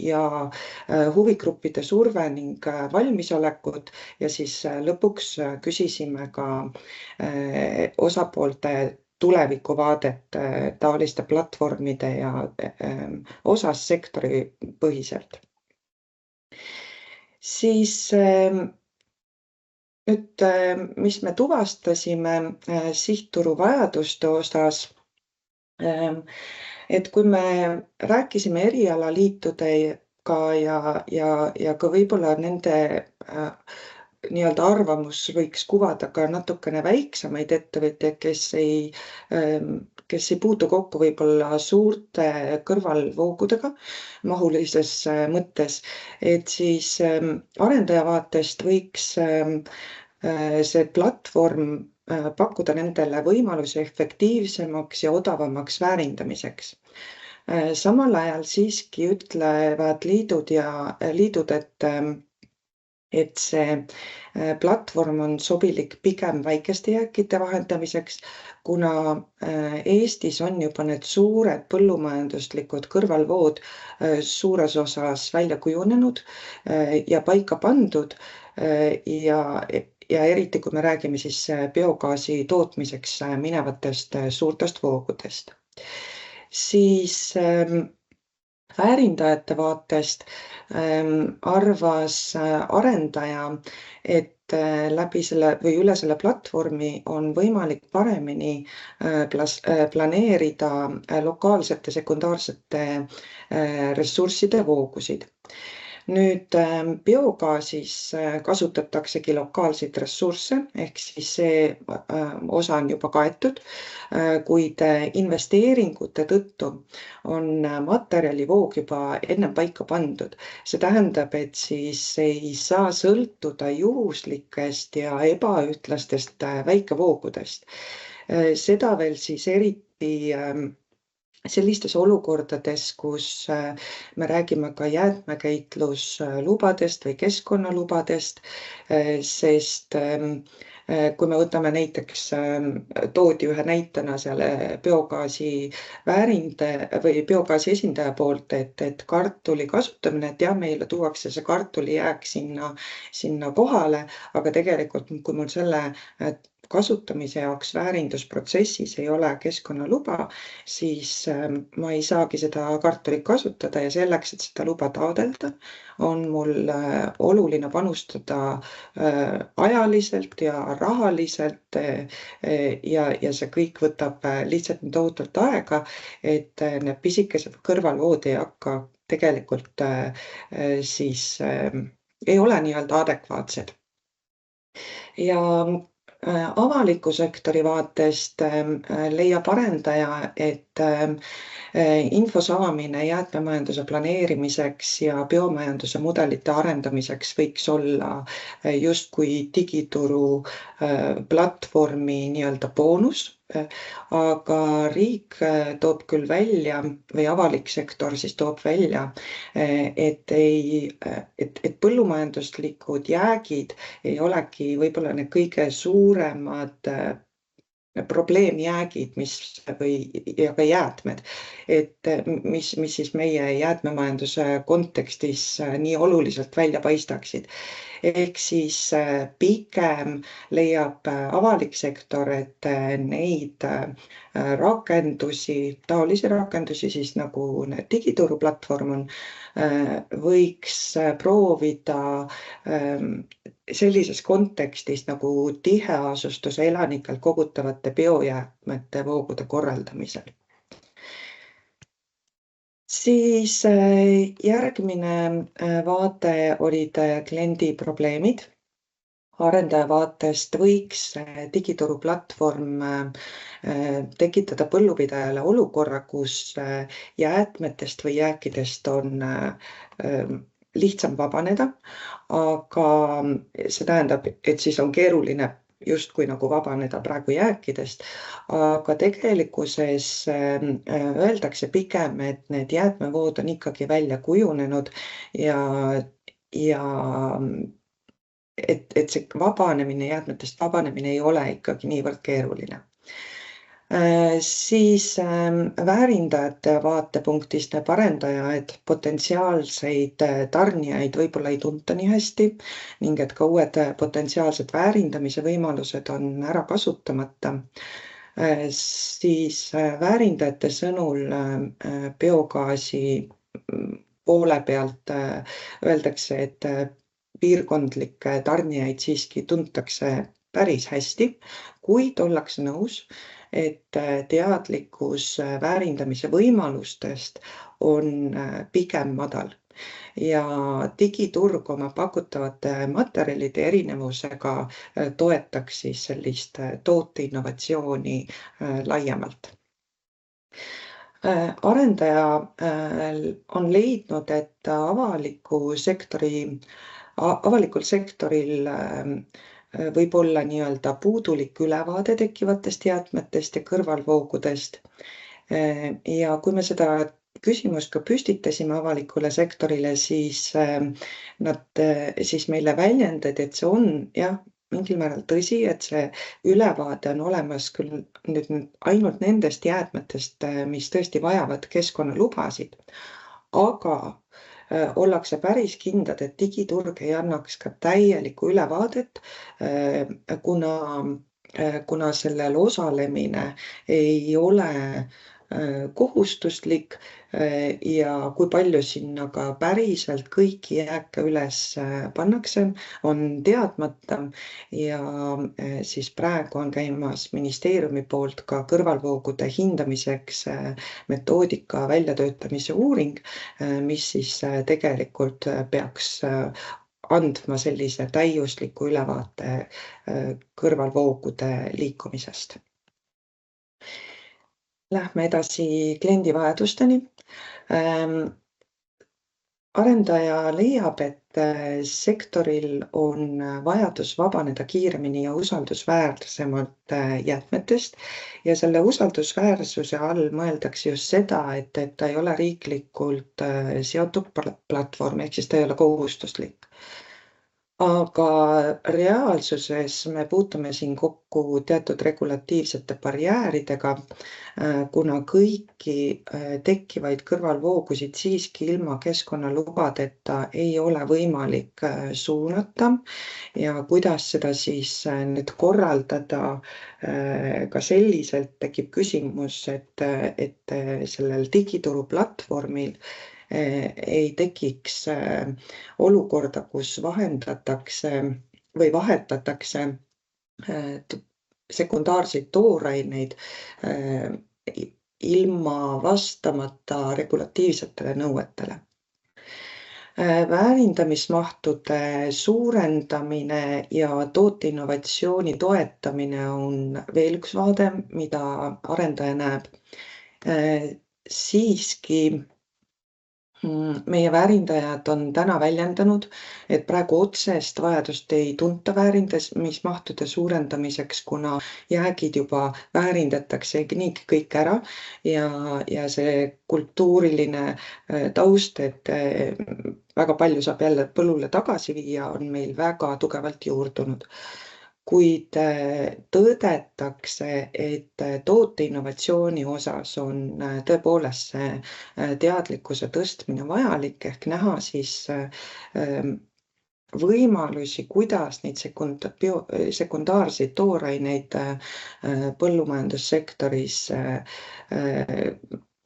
ja huvigruppide surve ning valmisolekut ja siis lõpuks küsisime ka osapoolte tulevikuvaadet taoliste platvormide ja osas sektori põhiselt. Siis nüüd, mis me tuvastasime sihtturu vajaduste osas, et kui me rääkisime erialaliitudega ja ka võib-olla nende nii-öelda arvamus võiks kuvada ka natukene väiksemaid ettevõtjaid, kes ei puutu kokku võib-olla suurte kõrvalvoogudega mahulises mõttes, et siis arendaja vaatest võiks see platvorm pakkuda nendele võimalusi efektiivsemaks ja odavamaks väärindamiseks. Samal ajal siiski ütlevad liidud, et see platvorm on sobilik pigem väikeste jääkide vahendamiseks, kuna Eestis on juba need suured põllumajanduslikud kõrvalvood suures osas välja kujunenud ja paika pandud ja eriti, kui me räägime siis biogaasi tootmiseks minevatest suurtest voogudest. Siis väärindajate vaatest arvas arendaja, et läbi selle või üle selle platvormi on võimalik paremini planeerida lokaalsete sekundaarsete ressursside voogusid. Nüüd biogaasis kasutataksegi lokaalseid ressursse, ehk siis see osa on juba kaetud, kuid investeeringute tõttu on materjalivoog juba ennem paika pandud. See tähendab, et siis ei saa sõltuda juhuslikest ja ebaühtlastest väikevoogudest. Seda veel siis eriti sellistes olukordades, kus me räägime ka jäätmekäitluslubadest või keskkonnalubadest, sest kui me võtame näiteks, toodi ühe näitena selle biogaasi või biogaasi esindaja poolt, et kartuli kasutamine, et jah, meile tuuakse see kartulijääk sinna kohale, aga tegelikult, kui mul selle kasutamise jaoks väärindusprotsessis ei ole keskkonnaluba, siis ma ei saagi seda kartulit kasutada ja selleks, et seda luba taotleda, on mul oluline panustada ajaliselt ja rahaliselt ja see kõik võtab lihtsalt tohutult aega, et need pisikesed kõrvalvood ei hakka tegelikult siis ei ole nii-öelda adekvaatsed. Ja avaliku sektori vaatest leiab arendaja, et info saamine jäätmemajanduse planeerimiseks ja biomajanduse mudelite arendamiseks võiks olla justkui digituru platvormi nii-öelda boonus, aga riik toob küll välja või avalik sektor siis toob välja, et põllumajanduslikud jäägid ei olegi võib-olla need kõige suuremad probleemjäägid, ja ka jäätmed, et mis siis meie jäätmemajanduse kontekstis nii oluliselt välja paistaksid. Ehk siis pigem leiab avalik sektor, et neid rakendusi, taolisi rakendusi siis nagu digituru platvorm on, võiks proovida sellises kontekstis nagu tiheasustuse elanikelt kogutavate biojäätmete voogude korraldamisel. Siis järgmine vaade olid kliendi probleemid. Arendaja vaatest võiks digituru platvorm tekitada põllupidajale olukorra, kus jäätmetest või jääkidest on lihtsam vabaneda, aga see tähendab, et siis on keeruline justkui nagu vabaneda praegu jääkidest, aga tegelikkuses öeldakse pigem, et need jäätmevood on ikkagi välja kujunenud ja et see jäätmetest vabanemine ei ole ikkagi niivõrd keeruline. Siis väärindajate vaatepunktist näeb arendaja, et potentsiaalseid tarnijaid võib-olla ei tunta nii hästi ning et ka uued potentsiaalsed väärindamise võimalused on ära kasutamata. Siis väärindajate sõnul biogaasi poole pealt öeldakse, et piirkondlikke tarnijaid siiski tuntakse päris hästi, kuid ollakse nõus, et teadlikkus väärindamise võimalustest on pigem madal ja digiturg oma pakutavate materjalide erinevusega toetaks siis sellist toote-innovatsiooni laiemalt. Arendaja on leidnud, et avalikul sektoril võib olla nii-öelda puudulik ülevaade tekkivatest jäätmetest ja kõrvalvoogudest. Ja kui me seda küsimust ka püstitasime avalikule sektorile, siis meile väljendati, et see on mingil määral tõsi, et see ülevaade on olemas küll nüüd ainult nendest jäätmetest, mis tõesti vajavad keskkonnalubasid, aga ollakse päris kindlad, et digiturg ei annaks ka täielikku ülevaadet, kuna sellel osalemine ei ole kohustuslik ja kui palju sinna ka päriselt kõiki jääke üles pannakse, on teadmata ja siis praegu on käimas ministeeriumi poolt ka kõrvalvoogude hindamiseks metoodika väljatöötamise uuring, mis siis tegelikult peaks andma sellise täiusliku ülevaate kõrvalvoogude liikumisest. Lähme edasi kliendi vajadusteni. Arendaja leiab, et sektoril on vajadus vabaneda kiiremini ja usaldusväärsemalt jäätmetest ja selle usaldusväärsuse all mõeldakse just seda, et ta ei ole riiklikult seotud platvorm, ehk siis ta ei ole kohustuslik. Aga reaalsuses me puutume siin kokku teatud regulatiivsete barjääridega, kuna kõiki tekkivaid kõrvalvoogusid siiski ilma keskkonnalubadeta ei ole võimalik suunata ja kuidas seda siis nüüd korraldada ka selliselt tekib küsimus, et sellel digituru platvormil ei tekiks olukorda, kus vahetatakse sekundaarseid tooraineid ilma vastamata regulatiivsetele nõuetele. Väärindamismahtude suurendamine ja tooteinnovatsiooni toetamine on veel üks vaade, mida arendaja näeb. Siiski meie väärindajad on täna väljendanud, et praegu otsest vajadust ei tunta väärindamismahtude suurendamiseks, kuna jäägid juba väärindatakse niigi kõik ära ja see kultuuriline taust, et väga palju saab jälle põllule tagasi viia, on meil väga tugevalt juurdunud. kuid tõdetakse, et toote innovatsiooni osas on tõepoolest see teadlikkuse tõstmine vajalik ehk näha siis võimalusi, kuidas neid sekundaarseid tooraineid põllumajandussektoris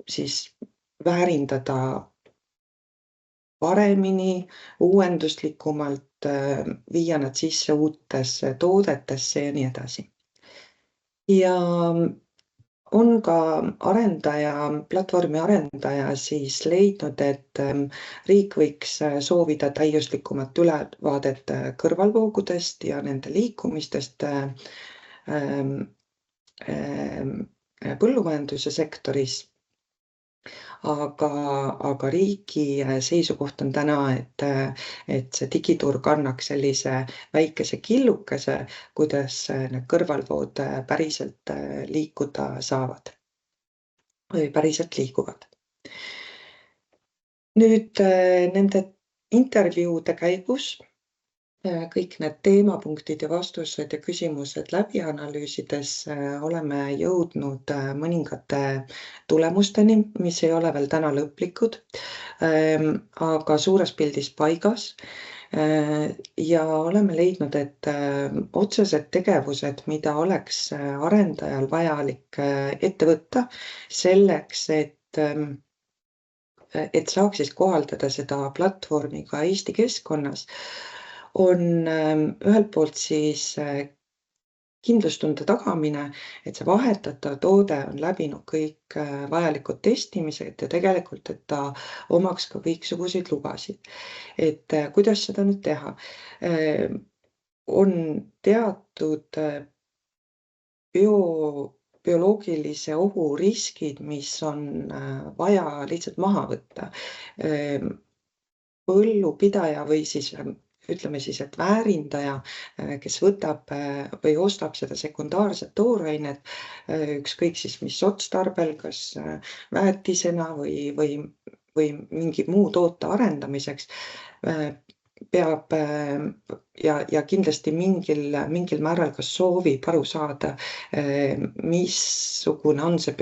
siis väärindada paremini, uuenduslikumalt, viia nad sisse uutesse toodetesse ja nii edasi. Ja on ka platvormi arendaja siis leidnud, et riik võiks soovida täiuslikumat ülevaadet kõrvalvoogudest ja nende liikumistest põllumajanduse sektoris. Aga riigi seisukoht on täna, et see digiturg annaks sellise väikese killukese, kuidas need kõrvalvood päriselt liikuda saavad või päriselt liiguvad. Nüüd nende intervjuude käigus kõik need teemapunktid ja vastused ja küsimused läbi analüüsides oleme jõudnud mõningate tulemusteni, mis ei ole veel täna lõplikud, aga suures pildis paigas. Ja oleme leidnud, et otsesed tegevused, mida oleks arendajal vajalik ette võtta selleks, et saaks siis kohaldada seda platvormi ka Eesti keskkonnas, on ühelt poolt siis kindlustunde tagamine, et see vahetatav toode on läbinud kõik vajalikud testimised ja tegelikult, et ta omaks ka kõiksuguseid lubasid. Et kuidas seda nüüd teha? On teatud bioloogilise ohu riskid, mis on vaja lihtsalt maha võtta. Põllupidaja või siis ütleme siis, et väärindaja, kes võtab või ostab seda sekundaarset toorainet, ükskõik siis mis otstarbel, kas väetisena või mingi muu toote arendamiseks, peab ja kindlasti mingil määral ka soovib aru saada, missugune on see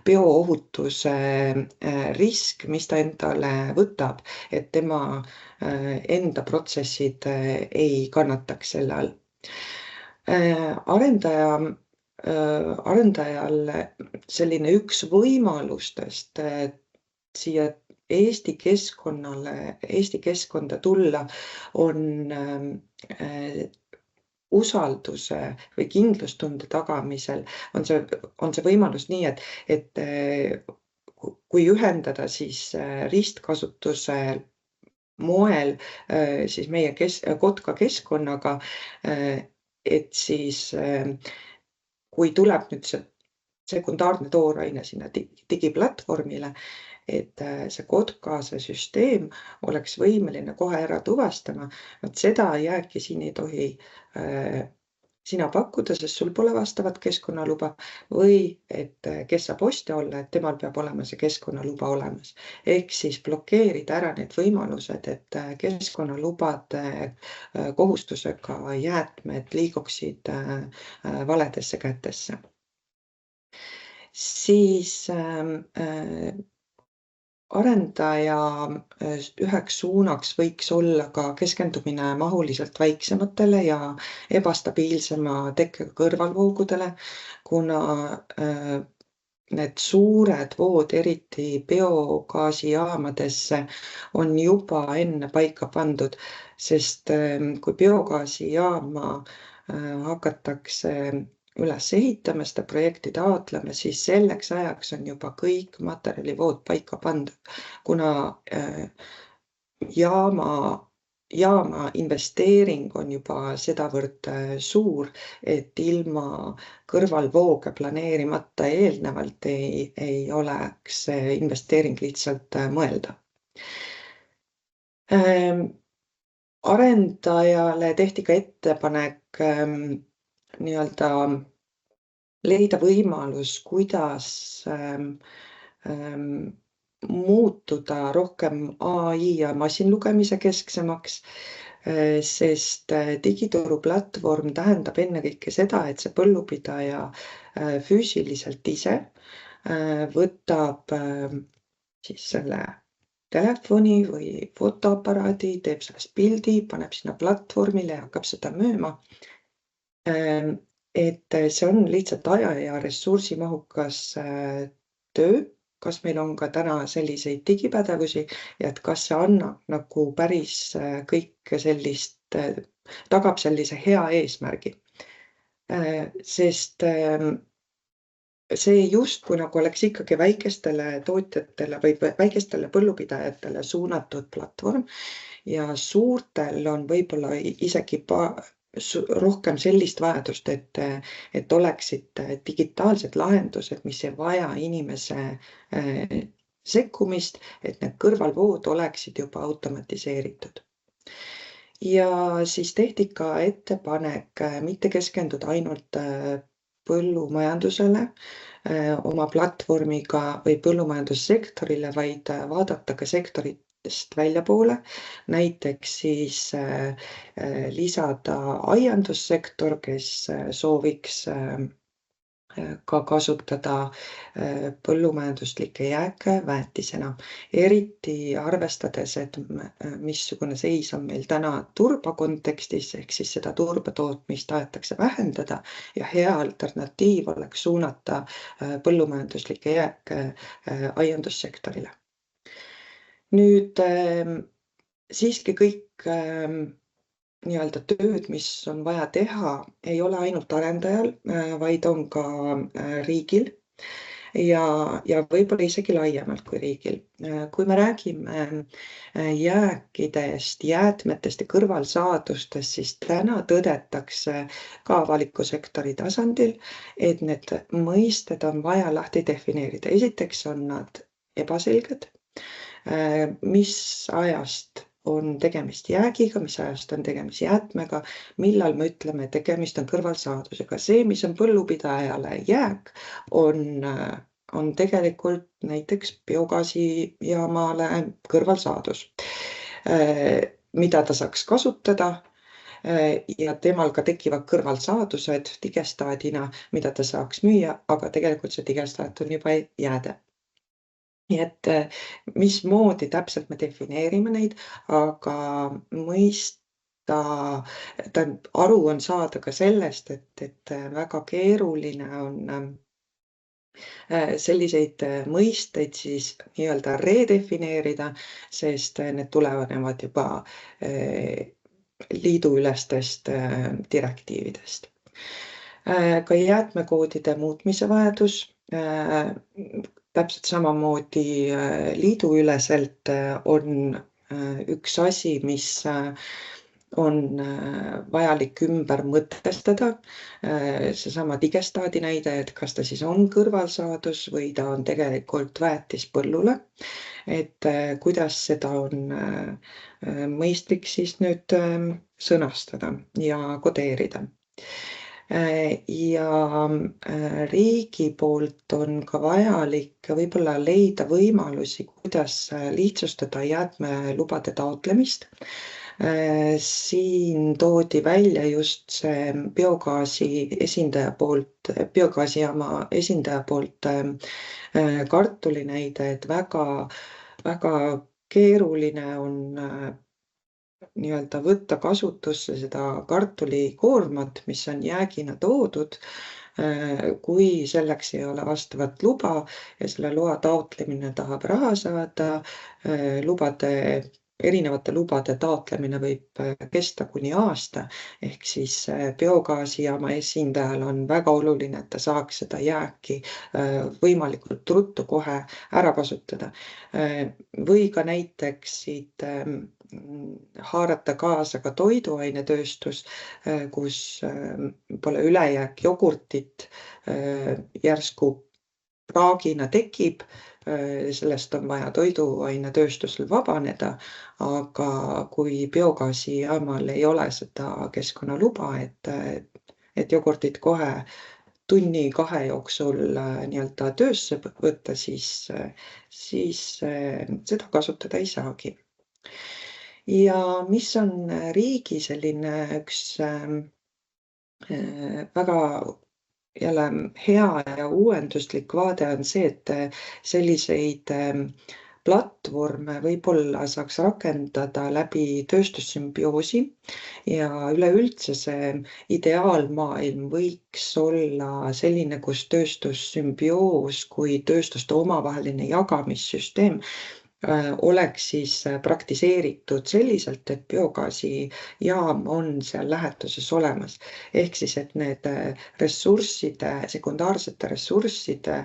bioohutuse risk, mis ta endale võtab, et tema enda protsessid ei kannataks selle all. Arendajal selline üks võimalustest siia Eesti keskkonda tulla on usalduse või kindlustunde tagamisel on see võimalus nii, et kui ühendada siis ristkasutuse moel siis meie Kotka keskkonnaga, et siis kui tuleb nüüd see sekundaarne tooraine sinna digiplatvormile, et see Kotka, see süsteem oleks võimeline kohe ära tuvastama, et seda jääki siin ei tohi sina pakkuda, sest sul pole vastavat keskkonnaluba või et kes saab ostja olla, et temal peab olema see keskkonnaluba olemas. Ehk siis blokeerida ära need võimalused, et keskkonnalubade kohustusega jäätmed liiguksid valedesse kätesse. Siis arendaja üheks suunaks võiks olla ka keskendumine mahuliselt väiksematele ja ebastabiilsema tekkega kõrvalvoogudele, kuna need suured vood, eriti biogaasijaamadesse, on juba enne paika pandud, sest kui biogaasijaama hakatakse üles ehitame, seda projekti taotleme, siis selleks ajaks on juba kõik materjalivood paika pandud, kuna jaama investeering on juba sedavõrd suur, et ilma kõrvalvooge planeerimata eelnevalt ei oleks investeering lihtsalt mõelda. Arendajale tehti ka ettepanek nii-öelda leida võimalus, kuidas muutuda rohkem AI ja masinlugemise kesksemaks, sest digituru platvorm tähendab ennekõike seda, et see põllupidaja füüsiliselt ise võtab siis selle telefoni või fotoaparaadi, teeb sellest pildi, paneb sinna platvormile ja hakkab seda müüma. Et see on lihtsalt aja ja ressursimahukas töö, kas meil on ka täna selliseid digipädevusi ja et kas see annab nagu päris kõike sellist, tagab sellise hea eesmärgi. Sest see justkui nagu oleks ikkagi väikestele tootjatele või väikestele põllupidajatele suunatud platvorm ja suurtel on võib-olla isegi rohkem sellist vajadust, et oleksid digitaalsed lahendused, mis ei vaja inimese sekkumist, et need kõrvalvood oleksid juba automatiseeritud. Ja siis tehti ka ettepanek mitte keskenduda ainult põllumajandusele oma platvormiga või põllumajandussektorile, vaid vaadata ka sektorit väljapoole, näiteks siis lisada aiandussektor, kes sooviks ka kasutada põllumajanduslikke jääke väetisena, eriti arvestades, et missugune seis on meil täna turba kontekstis, ehk siis seda turbatootmist tahetakse vähendada ja hea alternatiiv oleks suunata põllumajanduslikke jääke aiandussektorile. Nüüd siiski kõik nii-öelda tööd, mis on vaja teha, ei ole ainult arendajal, vaid on ka riigil ja võib-olla isegi laiemalt kui riigil. Kui me räägime jääkidest, jäätmetest ja kõrvalsaadustest, siis täna tõdetakse ka avaliku sektori tasandil, et need mõisted on vaja lahti defineerida. Esiteks on nad ebaselged. Mis ajast on tegemist jäägiga, mis ajast on tegemist jäätmega, millal me ütleme, et tegemist on kõrvalsaadusega. See, mis on põllupidajale jääk, on tegelikult näiteks biogaasijaamale kõrvalsaadus, mida ta saaks kasutada ja temal ka tekivad kõrvalsaadused digestaadina, mida ta saaks müüa, aga tegelikult see digestaat on juba jääde. Nii et mismoodi täpselt me defineerime neid, aga aru on saada ka sellest, et väga keeruline on selliseid mõisteid siis nii-öelda redefineerida, sest need tulevad juba liiduülestest direktiividest. Ka jäätmekoodide muutmise vajadus, täpselt samamoodi liiduüleselt on üks asi, mis on vajalik ümber mõtestada. Seesama digestaadi näide, et kas ta siis on kõrvalsaadus või ta on tegelikult väetis põllule. Et kuidas seda on mõistlik siis nüüd sõnastada ja kodeerida. Ja riigi poolt on ka vajalik võib-olla leida võimalusi, kuidas lihtsustada jäätmelubade taotlemist. Siin toodi välja just see biogaasijaama esindaja poolt kartuli näide, et väga keeruline on nii-öelda võtta kasutusse seda kartulikoormat, mis on jäägina toodud, kui selleks ei ole vastavat luba ja selle loa taotlemine tahab raha saada, erinevate lubade taotlemine võib kesta kuni aasta, ehk siis biogaasijaama esindajal on väga oluline, et ta saaks seda jääki võimalikult ruttu kohe ära kasutada. Või ka näiteks siit haarata kaasa ka toiduainetööstus, kus pole ülejääk jogurtit järsku praagina tekib, sellest on vaja toiduainetööstusel vabaneda, aga kui biogaasijaamal ei ole seda keskkonnaluba, et jogurtit kohe tunni-kahe jooksul nii-öelda töösse võtta, siis seda kasutada ei saagi. Ja mis on riigi selline üks väga jälle hea ja uuenduslik vaade on see, et selliseid platvorme võib-olla saaks rakendada läbi tööstussümbioosi ja üleüldse see ideaalmaailm võiks olla selline, kus tööstussümbioos kui tööstuste omavaheline jagamissüsteem oleks siis praktiseeritud selliselt, et biogaasijaam on seal lähetuses olemas. Ehk siis, et need sekundaarsete ressursside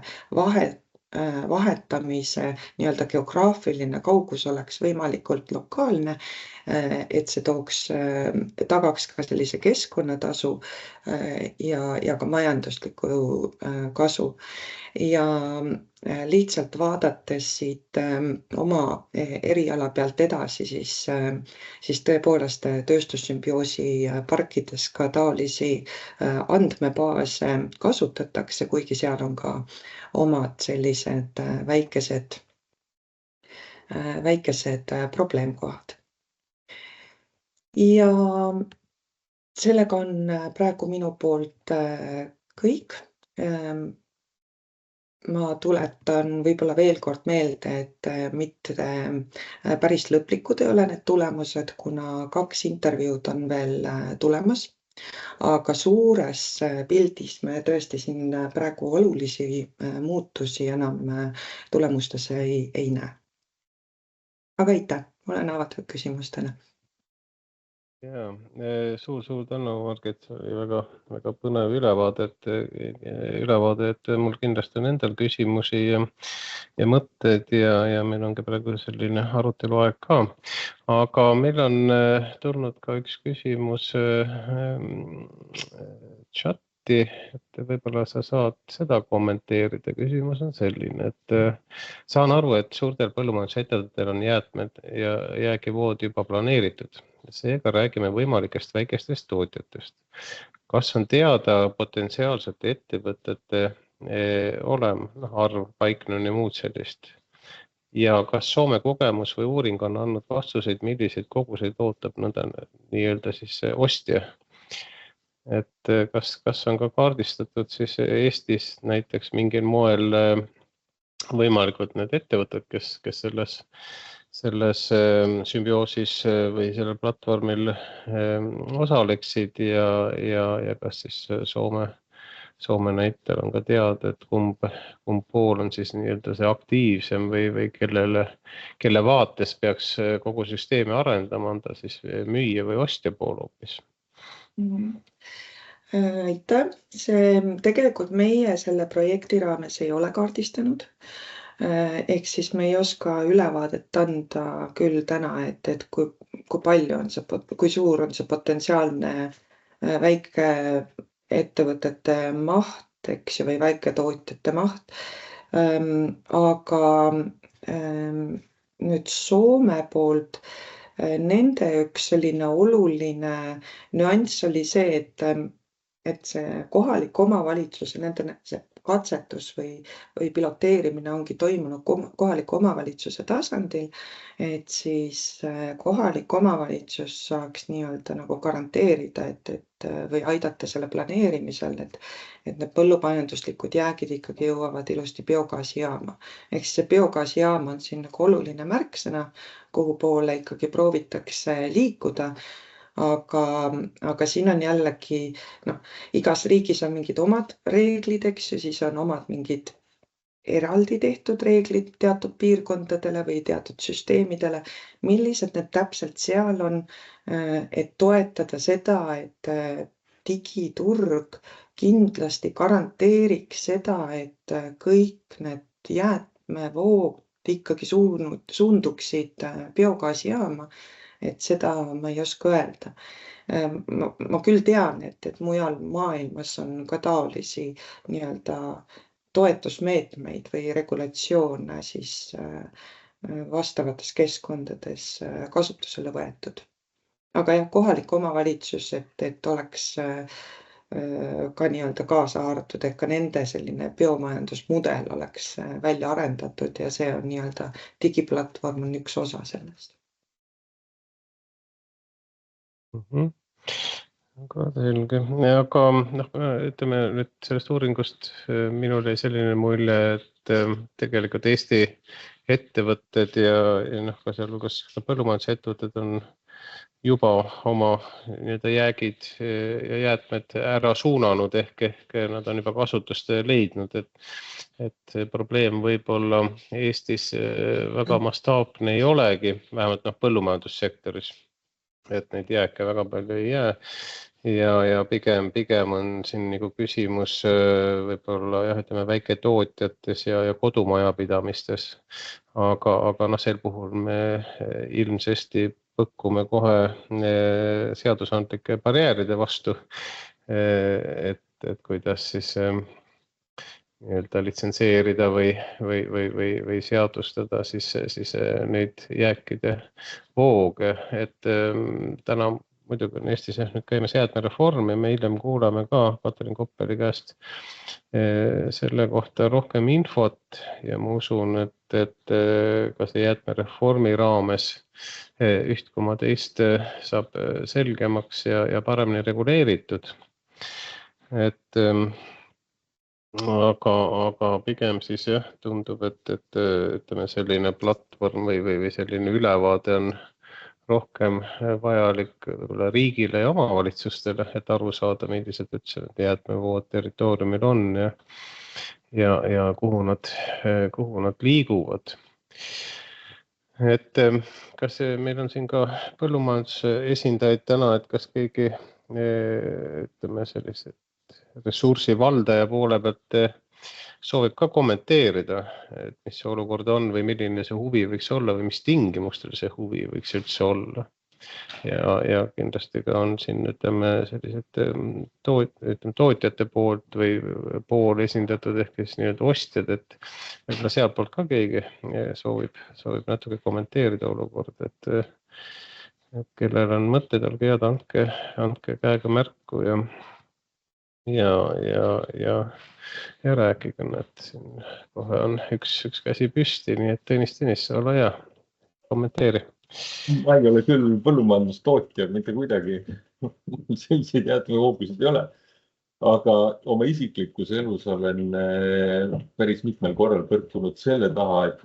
vahetamise nii-öelda geograafiline kaugus oleks võimalikult lokaalne, et see tagaks ka sellise keskkonnatasu ja ka majandusliku kasu. Ja lihtsalt vaadates siit oma eriala pealt edasi, siis tõepoolest tööstussümbioosi parkides ka taolisi andmebaase kasutatakse, kuigi seal on ka omad sellised väikesed probleemkohad. Ja sellega on praegu minu poolt kõik. Ma tuletan võib-olla veel kord meelde, et mitte päris lõplikud ei ole need tulemused, kuna 2 intervjuud on veel tulemas. Aga suures pildis me tõesti siin praegu olulisi muutusi enam tulemustes ei näe. Aga aitäh, olen avatud küsimustele. Ja, suur tänu, Margit, see oli väga põnev ülevaade, et mul kindlasti on endal küsimusi ja mõtted ja meil on ka praegu selline aruteluaeg ka. Aga meil on tulnud ka üks küsimus chati, et võib-olla sa saad seda kommenteerida. Küsimus on selline, et saan aru, et suurtel põllumajandusettevõtetel on jäätmed ja jäägivood juba planeeritud. Seega räägime võimalikest väikestest tootjatest. Kas on teada potentsiaalsete ettevõtete arv, paiknemine ja muud sellist? Ja kas Soome kogemus või uuring on andnud vastuseid, milliseid koguseid ootab nii-öelda siis ostja? Et kas on ka kaardistatud siis Eestis näiteks mingil moel võimalikult need ettevõtted, kes selles sümbioosis või sellel platvormil osaleksid ja kas siis Soome näitel on ka teada, et kumb pool on siis nii-öelda see aktiivsem või kelle vaates peaks kogu süsteemi arendama, on ta siis müüja või ostja pool hoopis? Aitäh. Tegelikult meie selle projekti raames ei ole kaardistanud. Ehk siis me ei oska ülevaadet anda küll täna, et kui suur on see potentsiaalne väike ettevõtete maht, eks ju, või väiketootjate maht. Aga nüüd Soome poolt nende üks selline oluline nüanss oli see, et see kohalik omavalitsus ja nende see katsetus või piloteerimine ongi toimunud kohaliku omavalitsuse tasandil, et siis kohalik omavalitsus saaks nii-öelda nagu garanteerida, või aidata selle planeerimisel, et need põllumajanduslikud jäägid ikkagi jõuavad ilusti biogaasijaama. Ehk see biogaasijaam on siin nagu oluline märksõna, kuhu poole ikkagi proovitakse liikuda. Aga siin on jällegi, igas riigis on mingid omad reeglid, eks ju, siis on omad mingid eraldi tehtud reeglid teatud piirkondadele või teatud süsteemidele, millised need täpselt seal on, et toetada seda, et digiturg kindlasti garanteeriks seda, et kõik need jäätmevood ikkagi suunduksid biogaasijaama. Et seda ma ei oska öelda. Ma küll tean, et mujal maailmas on ka taolisi nii-öelda toetusmeetmeid või regulatsioone siis vastavates keskkondades kasutusele võetud. Aga jah, kohalik omavalitsus, et oleks ka nii-öelda kaasa haaratud, et ka nende selline biomajandusmudel oleks välja arendatud ja see on nii-öelda digiplatvorm on üks osa sellest. Aga selge, aga ütleme nüüd sellest uuringust minul jäi selline mulje, et tegelikult Eesti ettevõtted ja ka sealhulgas põllumajandusettevõtted on juba oma nii-öelda jäägid ja jäätmed ära suunanud ehk nad on juba kasutust leidnud, et see probleem võib-olla Eestis väga mastaapne ei olegi, vähemalt põllumajandussektoris, et neid jääke väga palju ei jää. Ja pigem on siin nagu küsimus võib-olla ütleme väiketootjates ja kodumajapidamistes, aga sel puhul me ilmsesti põkkume kohe seadusandlike barjääride vastu, et kuidas siis nii-öelda litsenseerida või seadustada siis neid jääkide vooge, et täna muidugi on Eestis nüüd käimas jäätmereform ja me hiljem kuulame ka Katrin Koppeli käest selle kohta rohkem infot ja ma usun, et ka see jäätmereformi raames üht koma teist saab selgemaks ja paremini reguleeritud. Aga pigem siis tundub, et ütleme selline platvorm või selline ülevaade on rohkem vajalik võib-olla riigile ja omavalitsustele, et aru saada, millised üldse jäätmevood territooriumil on ja kuhu nad liiguvad. Et kas meil on siin ka põllumajanduse esindajaid täna, et kas keegi ütleme sellised ressursi valdaja poole pealt soovib ka kommenteerida, et mis see olukord on või milline see huvi võiks olla või mis tingimustel see huvi võiks üldse olla. Ja kindlasti ka on siin ütleme sellised tootjate poolt või pool esindatud ehk siis nii-öelda ostjad, et võib-olla sealt poolt ka keegi soovib natuke kommenteerida olukorda, et kellel on mõtted, olge head, andke käega märku ja rääkige, et siin kohe on üks käsi püsti, nii et Tõnis, ole hea, kommenteeri. Ma ei ole küll põllumajandustootja, mitte kuidagi selliseid jäätmevoogusid ei ole, aga oma isiklikus elus olen päris mitmel korral põrkunud selle taha, et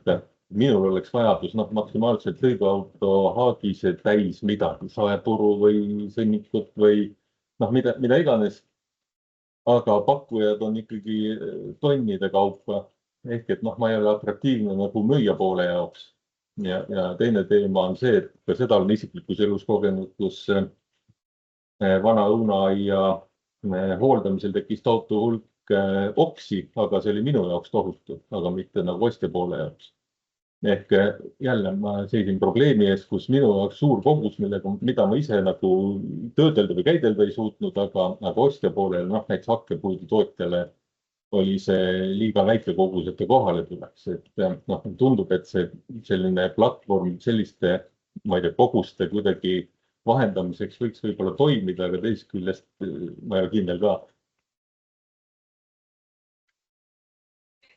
minul oleks vajadus maksimaalselt sõiduauto haagise täis midagi, saepuru või sõnnikut või mida iganes. Aga pakkujad on ikkagi tonnide kaupa, ehk et ma ei ole atraktiivne nagu müüja poole jaoks. Ja teine teema on see, et ka seda olen isiklikus elus kogenud, kus vana õunaaia hooldamisel tekkis tohutu hulk oksi, aga see oli minu jaoks tohutu, aga mitte nagu ostja poole jaoks. Ehk jälle ma seisin probleemi ees, kus minu jaoks suur kogus, mida ma ise nagu töödelda või käidelda ei suutnud, aga ostja poolel, näiteks hakkepuidu tootjale oli see liiga väike kogus, et ta kohale tuleks. Et tundub, et see selline platvorm selliste koguste kuidagi vahendamiseks võiks võib-olla toimida, aga teisest küljest ma ei ole kindel ka.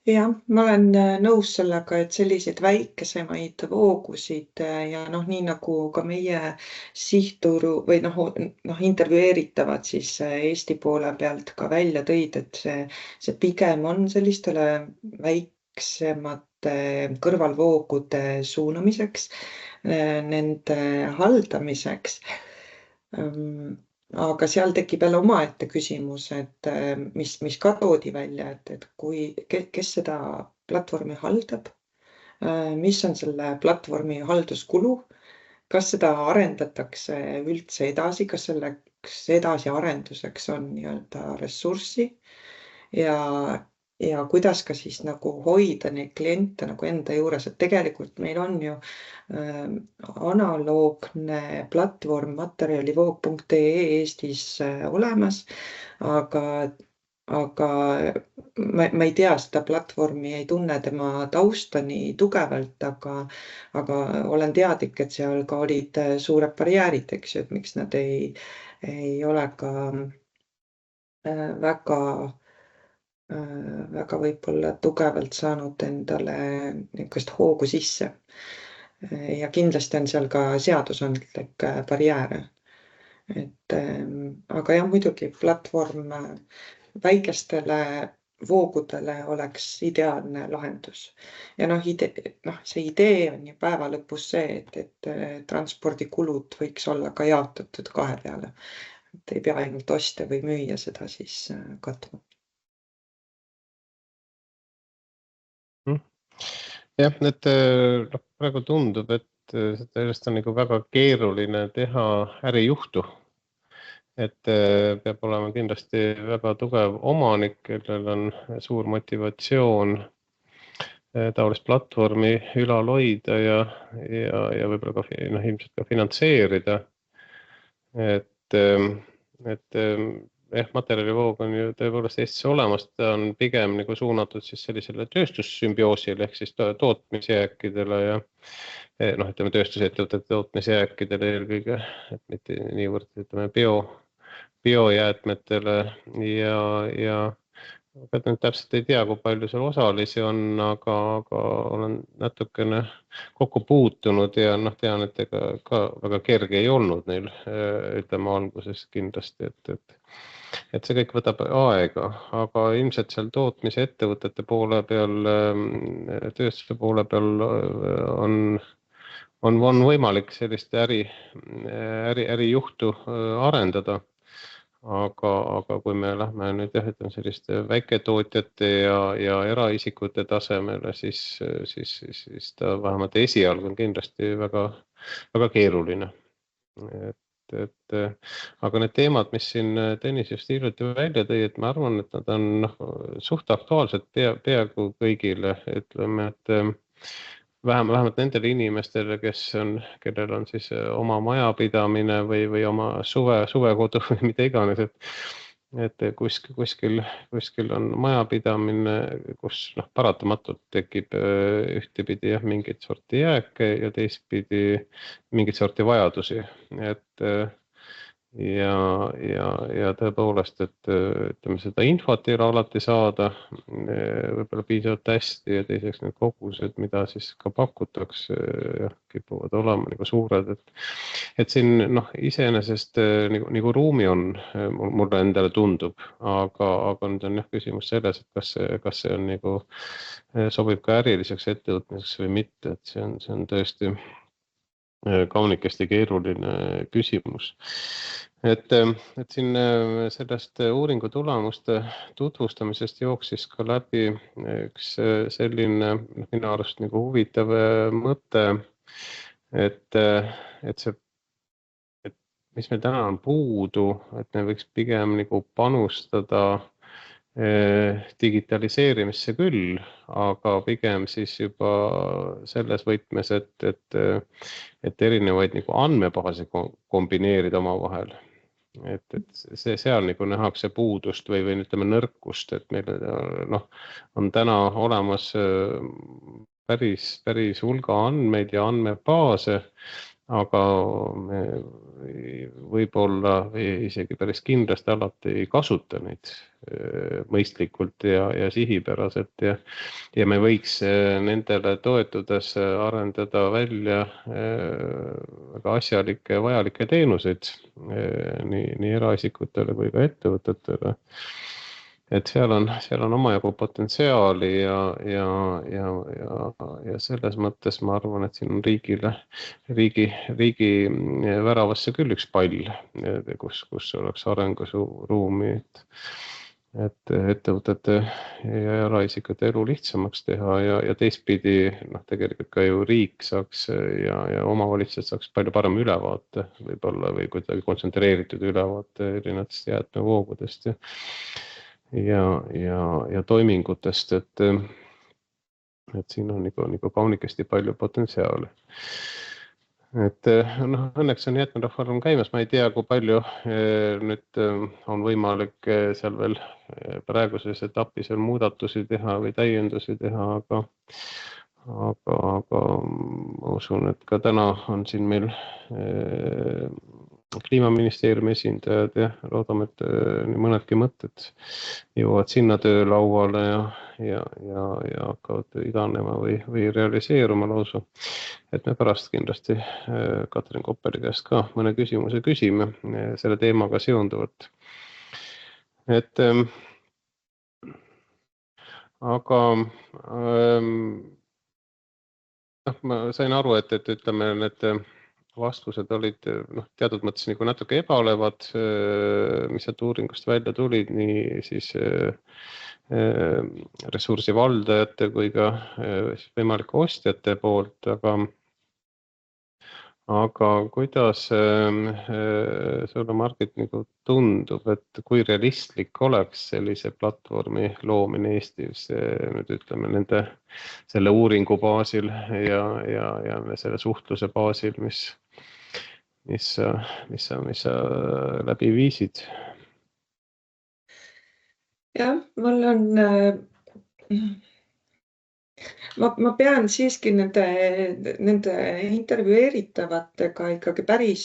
Jah, ma olen nõus sellega, et selliseid väikesemaid voogusid ja nii nagu ka meie sihtturu või intervjueeritavad siis Eesti poole pealt ka välja tõid, et see pigem on sellistele väiksemate kõrvalvoogude suunamiseks, nende haldamiseks. Aga seal tekib jälle omaette küsimus, et mis ka toodi välja, et kes seda platvormi haldab, mis on selle platvormi halduskulu, kas seda arendatakse üldse edasi, kas selleks edasiarenduseks on nii-öelda ressurssi ja kuidas ka siis nagu hoida neid kliente nagu enda juures, et tegelikult meil on ju analoogne platvorm materjalivoog.ee Eestis olemas, aga ma ei tea seda platvormi, ei tunne tema tausta nii tugevalt, aga olen teadlik, et seal ka olid suured barjäärid, eks ju, et miks nad ei ole ka väga võib-olla tugevalt saanud endale niisugust hoogu sisse. Ja kindlasti on seal ka seadusandlik barjääre. Aga jah, muidugi platvorm väikestele voogudele oleks ideaalne lahendus. Ja see idee on ju päeva lõpus see, et transpordikulud võiks olla ka jaotatud 2 peale. Et ei pea ainult ostja või müüa seda siis katma. Jah, praegu tundub, et sellest on nagu väga keeruline teha ärijuhtu. Et peab olema kindlasti väga tugev omanik, kellel on suur motivatsioon taolist platvormi ülal hoida ja võib-olla ka ilmselt ka finantseerida. Materjalivoog on ju tõepoolest Eestis olemas, ta on pigem nagu suunatud siis sellisele tööstussümbioosile ehk siis tootmisjääkidele ja ütleme tööstusettevõtete tootmisjääkidele eelkõige, et mitte niivõrd ütleme biojäätmetele ja nüüd täpselt ei tea, kui palju seal osalisi on, aga olen natukene kokku puutunud ja tean, et ega ka väga kerge ei olnud neil, ütleme alguses kindlasti, et see kõik võtab aega, aga ilmselt seal tootmise ettevõtete poole peal, tööstuse poole peal on võimalik sellist ärijuhtu arendada. Aga kui me lähme nüüd selliste väiketootjate ja eraisikute tasemele, siis ta vähemalt esialgu on kindlasti väga, väga keeruline. Aga need teemad, mis siin Tõnis just hiljuti välja tõi, et ma arvan, et nad on suht aktuaalsed peaaegu kõigile, ütleme, et vähemalt nendele inimestele, kellel on siis oma majapidamine või oma suvekodu või mida iganes, et kuskil on majapidamine, kus paratamatult tekib ühtepidi mingit sorti jääke ja teistpidi mingit sorti vajadusi. Ja tõepoolest, et ütleme, seda infot ei ole alati saada võib-olla piisavalt hästi ja teiseks need kogused, mida siis ka pakutakse, kipuvad olema nagu suured, et siin iseenesest nagu ruumi on, mulle endale tundub, aga nüüd on küsimus selles, et kas see on nagu sobib ka äriliseks ettevõtmiseks või mitte, et see on tõesti kaunikesti keeruline küsimus. Et siin sellest uuringu tulemuste tutvustamisest jooksis ka läbi üks selline minu arust nagu huvitav mõte, et mis meil täna on puudu, et me võiks pigem nagu panustada digitaliseerimisse küll, aga pigem siis juba selles võtmes, et erinevaid nagu andmebaase kombineerida omavahel. Et seal nagu nähakse puudust või ütleme nõrkust, et meil on täna olemas päris hulga andmeid ja andmebaase, aga me võib-olla isegi päris kindlasti alati ei kasuta neid mõistlikult ja sihipäraselt ja me võiks nendele toetudes arendada välja väga asjalikke ja vajalikke teenuseid nii eraisikutele kui ka ettevõtetele. Et seal on omajagu potentsiaali ja selles mõttes ma arvan, et siin on riigi väravasse küll üks pall, kus oleks arenguruumi, et ettevõtete ja eraisikute elu lihtsamaks teha ja teistpidi tegelikult ka ju riik saaks ja omavalitsused saaks palju parem ülevaate võib-olla või kuidagi kontsentreeritud ülevaate erinevatest jäätmevoogudest ja toimingutest, et siin on nagu kaunikesti palju potentsiaali. Et õnneks on jäätmereform käimas, ma ei tea, kui palju nüüd on võimalik seal veel praeguses etapis veel muudatusi teha või täiendusi teha, aga ma usun, et ka täna on siin meil kliimaministeeriumi esindajad ja loodame, et nii mõnedki mõtted jõuavad sinna töölauale ja hakkavad idanema või realiseeruma lausa. Et me pärast kindlasti Katrin Koppeli käest ka mõne küsimuse küsime selle teemaga seonduvalt. Aga ma sain aru, et ütleme, need vastused olid teatud mõttes nagu natuke ebaolevad, mis sealt uuringust välja tulid, nii siis ressursi valdajate kui ka võimalike ostjate poolt, aga kuidas sulle, Margit, nagu tundub, et kui realistlik oleks sellise platvormi loomine Eestis nüüd ütleme selle uuringu baasil ja selle suhtluse baasil, mis sa läbi viisid? Jah, mul on ma pean siiski nende intervjueeritavatega ikkagi päris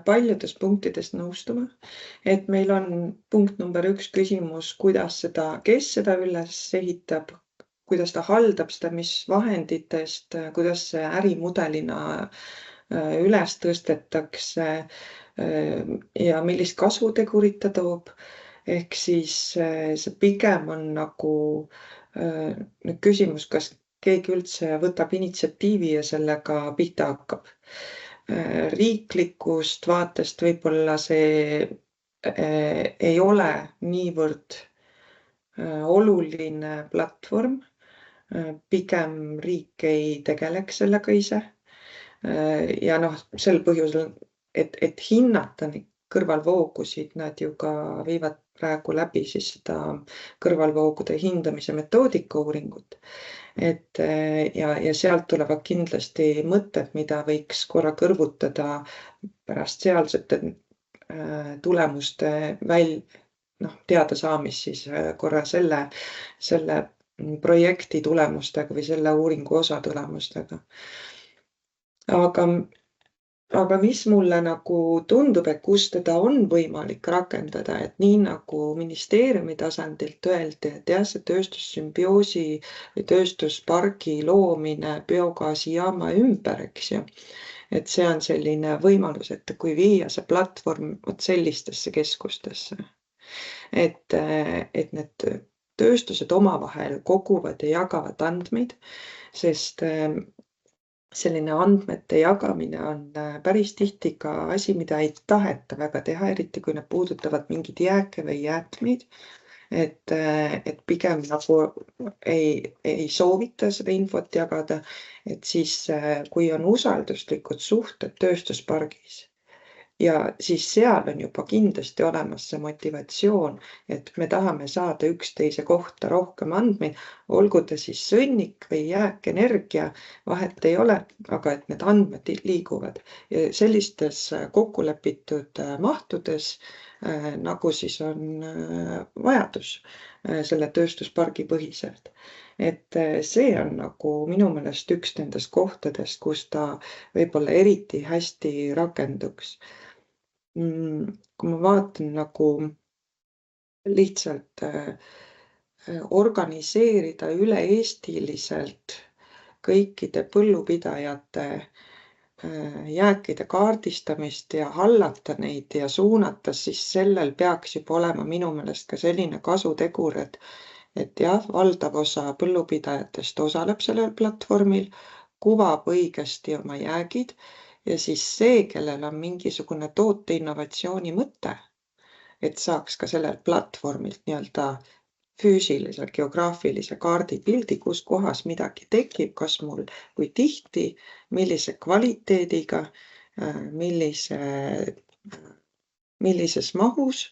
paljudes punktides nõustuma, et meil on punkt number 1 küsimus, kes seda üles ehitab, kuidas ta haldab seda, mis vahenditest, kuidas see ärimudelina üles tõstetakse ja millist kasvutegurit ta toob. Ehk siis see pigem on nagu küsimus, kas keegi üldse võtab initsiatiivi ja sellega pihta hakkab. Riiklikust vaatest võib-olla see ei ole niivõrd oluline platvorm. Pigem riik ei tegeleks sellega ise. Ja sel põhjusel, et hinnata neid kõrvalvoogusid, nad ju ka viivad praegu läbi siis seda kõrvalvoogude hindamise metoodika uuringut. Ja sealt tulevad kindlasti mõtted, mida võiks korra kõrvutada pärast sealsete tulemuste teada saamist siis korra selle projekti tulemustega või selle uuringu osa tulemustega. Aga mis mulle nagu tundub, et kus teda on võimalik rakendada, et nii nagu ministeeriumi tasandilt öeldi, et jah, see tööstussümbioosi või tööstuspargi loomine biogaasijaama ümber, eks ju. Et see on selline võimalus, et kui viia see platvorm sellistesse keskustesse, et need tööstused omavahel koguvad ja jagavad andmeid, sest selline andmete jagamine on päris tihti ka asi, mida ei taheta väga teha, eriti kui need puudutavad mingeid jääke või jäätmeid. Et pigem nagu ei soovita seda infot jagada, et siis kui on usalduslikud suhted tööstuspargis ja siis seal on juba kindlasti olemas see motivatsioon, et me tahame saada üksteise kohta rohkem andmeid, olgu ta siis sõnnik või jääkenergia, vahet ei ole, aga et need andmed liiguvad. Ja sellistes kokkulepitud mahtudes, nagu siis on vajadus selle tööstuspargi põhiselt. Et see on nagu minu meelest üks nendest kohtadest, kus ta võib-olla eriti hästi rakenduks. Kui ma vaatan nagu lihtsalt organiseerida üle-eestiliselt kõikide põllupidajate jääkide kaardistamist ja hallata neid ja suunata, siis sellel peaks juba olema minu meelest ka selline kasutegur, et jah, valdav osa põllupidajatest osaleb sellel platvormil, kuvab õigesti oma jäägid ja siis see, kellel on mingisugune toote innovatsiooni mõte, et saaks ka sellel platvormilt nii-öelda füüsilise, geograafilise kaardipildi, kus kohas midagi tekib, kas mul, kui tihti, millise kvaliteediga, millises mahus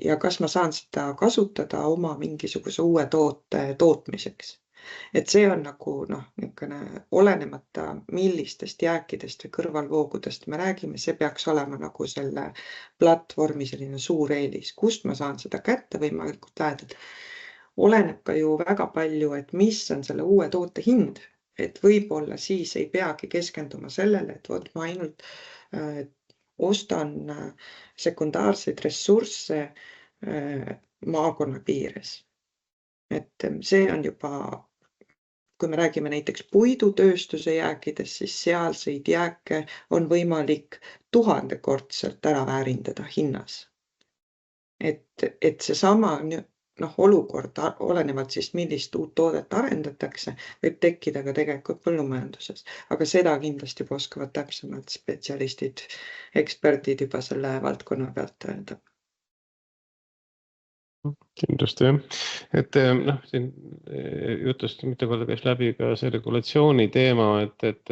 ja kas ma saan seda kasutada oma mingisuguse uue toote tootmiseks. Et see on nagu niisugune olenemata millistest jääkidest või kõrvalvoogudest me räägime, see peaks olema nagu selle platvormi selline suur eelis, kust ma saan seda kätte võimalikult lähedalt. Oleneb ka ju väga palju, et mis on selle uue toote hind, et võib-olla siis ei peagi keskenduma sellele, et ma ainult ostan sekundaarseid ressursse maakonna piires. Et see on juba, kui me räägime näiteks puidutööstuse jääkidest, siis sealseid jääke on võimalik 1000-kordselt ära väärindada hinnas. Et seesama olukord, olenevalt siis millist uut toodet arendatakse, võib tekkida ka tegelikult põllumajanduses. Aga seda kindlasti oskavad täpsemad spetsialistid, eksperdid juba selle valdkonna pealt öelda. Kindlasti jah. Et siin jutust mitte korda käis läbi ka see regulatsiooni teema, et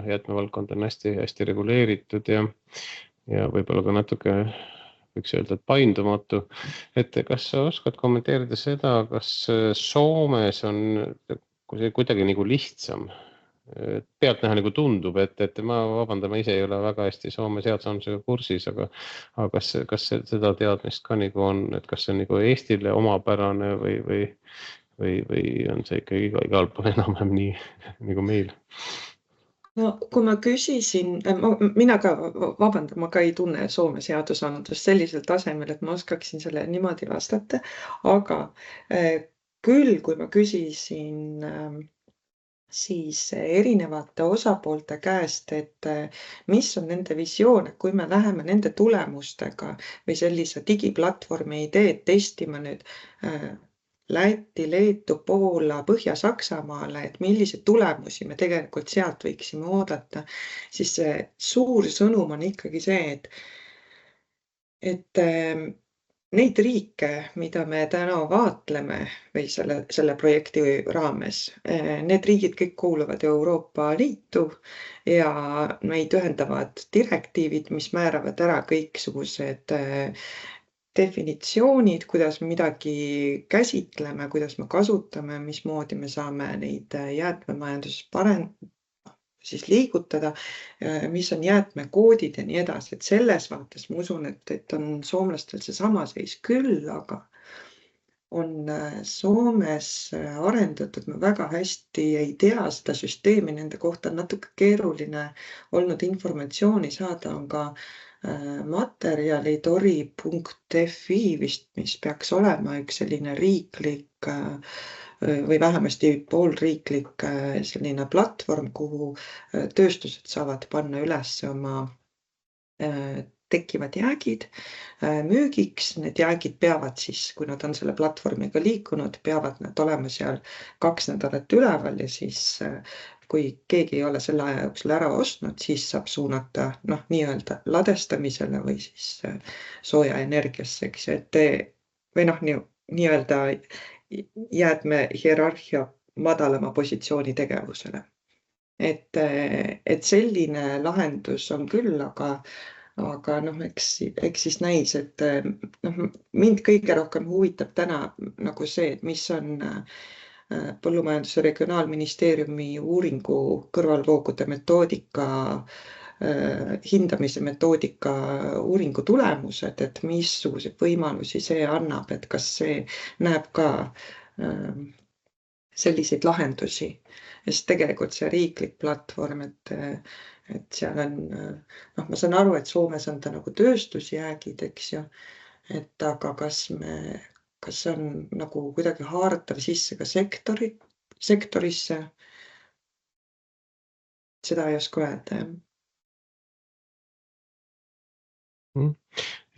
jäätmevaldkond on hästi reguleeritud ja võib-olla ka natuke võiks öelda, et paindumatu. Et kas sa oskad kommenteerida seda, kas Soomes on kuidagi nagu lihtsam? Pealtnäha nagu tundub, et ma vabandan, ma ise ei ole väga hästi Soome seadusandlusega kursis, aga kas seda teadmist ka nagu on, et kas see on nagu Eestile omapärane või on see ikkagi igal pool enam-vähem nii nagu meil? No kui ma küsisin, mina ka vabandan, ma ka ei tunne Soome seadusandlust sellisel tasemel, et ma oskaksin selle niimoodi vastata, aga küll, kui ma küsisin siis erinevate osapoolte käest, et mis on nende visioon, et kui me läheme nende tulemustega või sellise digiplatvormi ideed testima nüüd Läti, Leetu, Poola, Põhja-Saksamaale, et milliseid tulemusi me tegelikult sealt võiksime oodata, siis see suur sõnum on ikkagi see, et neid riike, mida me täna vaatleme või selle projekti raames, need riigid kõik kuuluvad Euroopa Liitu ja meid ühendavad direktiivid, mis määravad ära kõiksugused definitsioonid, kuidas me midagi käsitleme, kuidas me kasutame, mismoodi me saame neid jäätmemajanduses siis liigutada, mis on jäätmekoodid ja nii edasi, et selles vaates ma usun, et on soomlastel seesama seis küll, aga on Soomes arendatud, me väga hästi ei tea seda süsteemi, nende kohta on natuke keeruline olnud informatsiooni saada, on ka materjali tori.fi vist, mis peaks olema üks selline riiklik või vähemasti poolriiklik selline platvorm, kuhu tööstused saavad panna üles oma tekkivad jäägid müügiks. Need jäägid peavad siis, kui nad on selle platvormiga liikunud, peavad nad olema seal 2 nädalat üleval ja siis kui keegi ei ole selle aja jooksul ära ostnud, siis saab suunata nii-öelda ladestamisele või siis soojaenergiasse, või nii-öelda jäätme hierarhia madalama positsiooni tegevusele. Et selline lahendus on küll, aga eks siis näis, et mind kõige rohkem huvitab täna nagu see, et mis on Põllumajandus- ja Regionaalministeeriumi uuringu kõrvalvoogude metoodika, hindamise metoodika uuringu tulemused, et missuguseid võimalusi see annab, et kas see näeb ka selliseid lahendusi. Sest tegelikult see riiklik platvorm, et seal on, ma saan aru, et Soomes on ta nagu tööstusjäägid, eks ju, et aga kas see on nagu kuidagi haaratav sisse ka sektorisse, seda ei oska öelda, jah.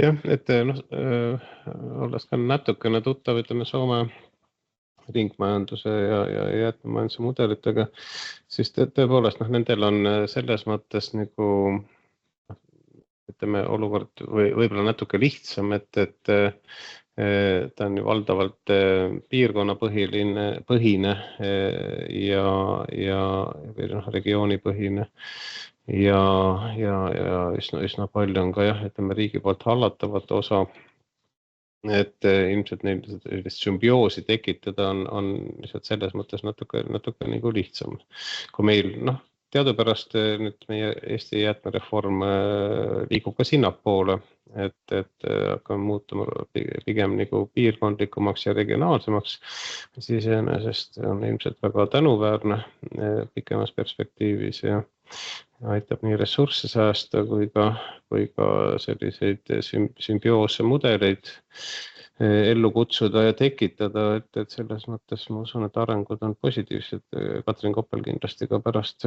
Jah, et olles ka natukene tuttav, ütleme Soome ringmajanduse ja jäätmemajanduse mudelitega, siis tõepoolest nendel on selles mõttes nagu ütleme olukord võib-olla natuke lihtsam, et ta on ju valdavalt piirkonnapõhine ja regioonipõhine ja üsna palju on ka ütleme riigi poolt hallatavat osa, et ilmselt neil sellist sümbioosi tekitada on lihtsalt selles mõttes natuke nagu lihtsam. Kui meil teadupärast nüüd meie Eesti jäätmereform liigub ka sinnapoole, et hakkame muutuma pigem nagu piirkondlikumaks ja regionaalsemaks, siis iseenesest on ilmselt väga tänuväärne pikemas perspektiivis ja aitab nii ressursse säästa kui ka selliseid sümbioose mudeleid ellu kutsuda ja tekitada, et selles mõttes ma usun, et arengud on positiivsed. Katrin Koppel kindlasti ka pärast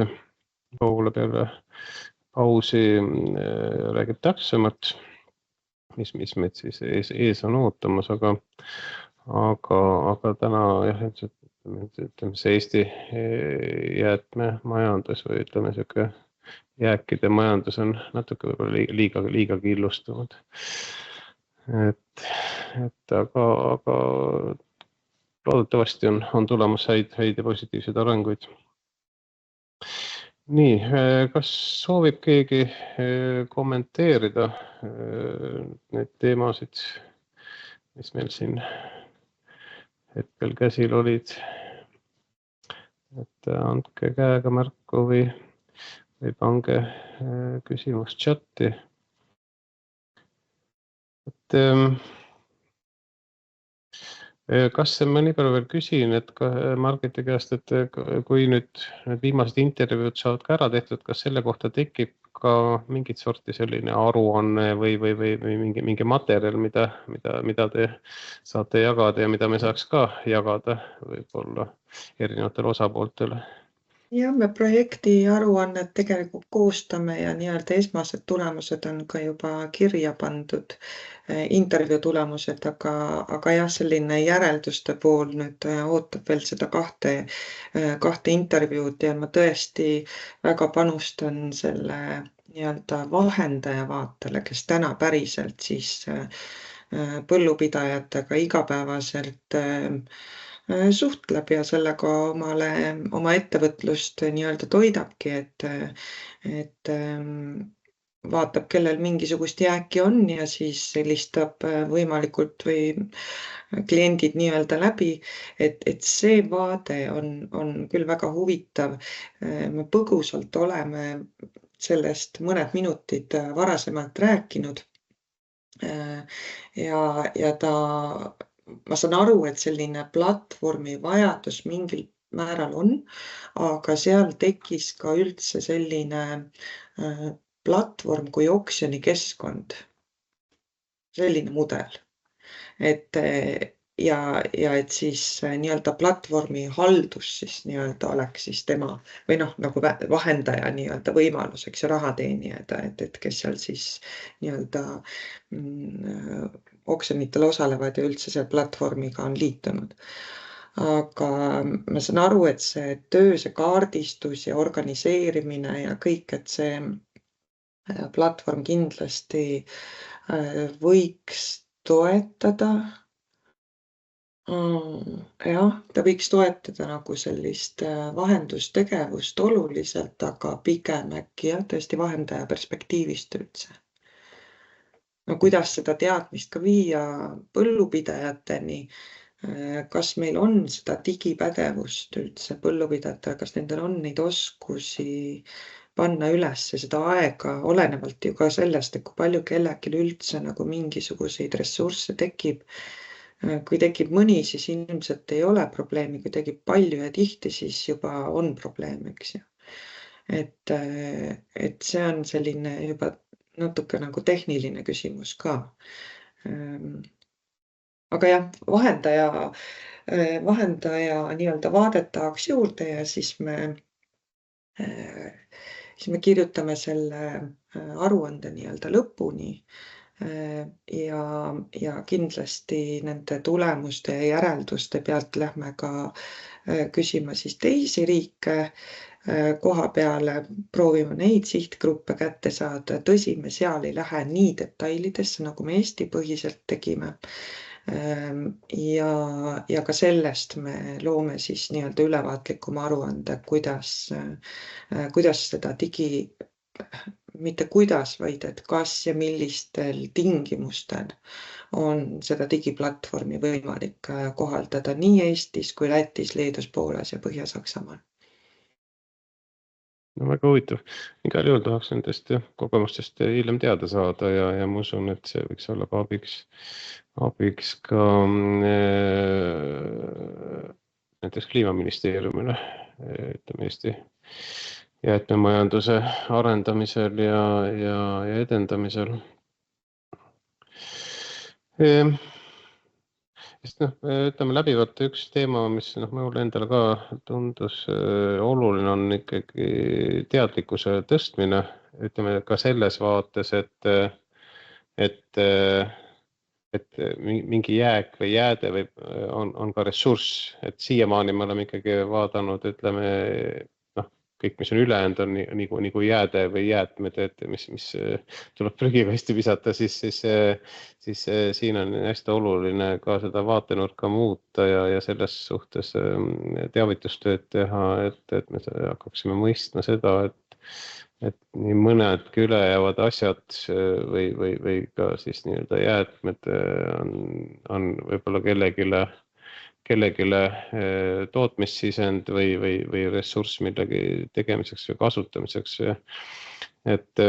poole peale pausi räägib täpsemalt, mis meid siis ees on ootamas, aga täna jah, ütleme see Eesti jäätmemajandus või ütleme siuke jääkide majandus on natuke võib-olla liiga killustunud. Et aga loodetavasti on tulemas häid ja positiivseid arenguid. Nii, kas soovib keegi kommenteerida neid teemasid, mis meil siin hetkel käsil olid? Et andke käega märku või pange küsimus chati. Et kas ma nii palju veel küsin, et Margiti käest, et kui nüüd viimased intervjuud saavad ka ära tehtud, kas selle kohta tekib ka mingit sorti selline aruanne või mingi materjal, mida te saate jagada ja mida me saaks ka jagada võib-olla erinevatele osapooltele? Ja me projekti aruannet tegelikult koostame ja nii-öelda esmased tulemused on ka juba kirja pandud, intervjuu tulemused, aga jah, selline järelduste pool nüüd ootab veel seda kahte intervjuud ja ma tõesti väga panustan selle nii-öelda vahendaja vaatele, kes täna päriselt siis põllupidajatega igapäevaselt suhtleb ja sellega oma ettevõtlust nii-öelda toidabki, et vaatab, kellel mingisugust jääki on ja siis helistab võimalikult või kliendid nii-öelda läbi, et see vaade on küll väga huvitav. Me põgusalt oleme sellest mõned minutid varasemalt rääkinud ja ma saan aru, et selline platvormi vajadus mingil määral on, aga seal tekkis ka üldse selline platvorm kui oksjonikeskkond, selline mudel. Et siis nii-öelda platvormi haldus siis nii-öelda oleks siis tema või nagu vahendaja nii-öelda võimaluseks ja rahateenijad, et kes seal siis nii-öelda oksjonitel osalevad ja üldse see platvormiga on liitunud. Aga ma saan aru, et see töö, see kaardistus ja organiseerimine ja kõik, et see platvorm kindlasti võiks toetada. Jah, ta võiks toetada nagu sellist vahendustegevust oluliselt, aga pigem äkki jah, tõesti vahendaja perspektiivist üldse. No kuidas seda teadmist ka viia põllupidajateni, kas meil on seda digipädevust üldse põllupidajatele, kas nendel on neid oskusi panna üles seda aega, olenevalt ju ka sellest, et kui palju kellelgi üldse nagu mingisuguseid ressursse tekib. Kui tekib mõni, siis ilmselt ei ole probleemi, kui tekib palju ja tihti, siis juba on probleem, eks ju. Et see on selline juba natuke nagu tehniline küsimus ka. Aga jah, vahendaja nii-öelda vaadet tahaks juurde ja siis me kirjutame selle aruande nii-öelda lõpuni ja kindlasti nende tulemuste ja järelduste pealt lähme ka küsima siis teisi riike koha peale, proovime neid sihtgruppe kätte saada. Tõsi, me seal ei lähe nii detailidesse, nagu me Eesti põhiselt tegime. Ja ka sellest me loome siis nii-öelda ülevaatlikuma aruande, kuidas seda mitte kuidas, vaid et kas ja millistel tingimustel on seda digiplatvormi võimalik kohaldada nii Eestis kui Lätis, Leedus, Poolas ja Põhja-Saksamaal. No väga huvitav. Igal juhul tahaks nendest kogemustest hiljem teada saada ja ma usun, et see võiks olla ka abiks ka näiteks Kliimaministeeriumile, ütleme jäätmemajanduse arendamisel ja edendamisel. Sest ütleme läbivalt üks teema, mis mulle endale ka tundus oluline, on ikkagi teadlikkuse tõstmine, ütleme ka selles vaates, et mingi jääk või jääde on ka ressurss, et siiamaani me oleme ikkagi vaadanud, ütleme, kõik, mis on ülejäänud, on nagu jääde või jäätmed, et mis tuleb prügikasti visata, siis siin on hästi oluline ka seda vaatenurka muuta ja selles suhtes teavitustööd teha, et me hakkaksime mõistma seda, et nii mõnedki ülejäävad asjad või ka siis nii-öelda jäätmed on võib-olla kellelegi tootmissisend või ressurss millegi tegemiseks või kasutamiseks. Et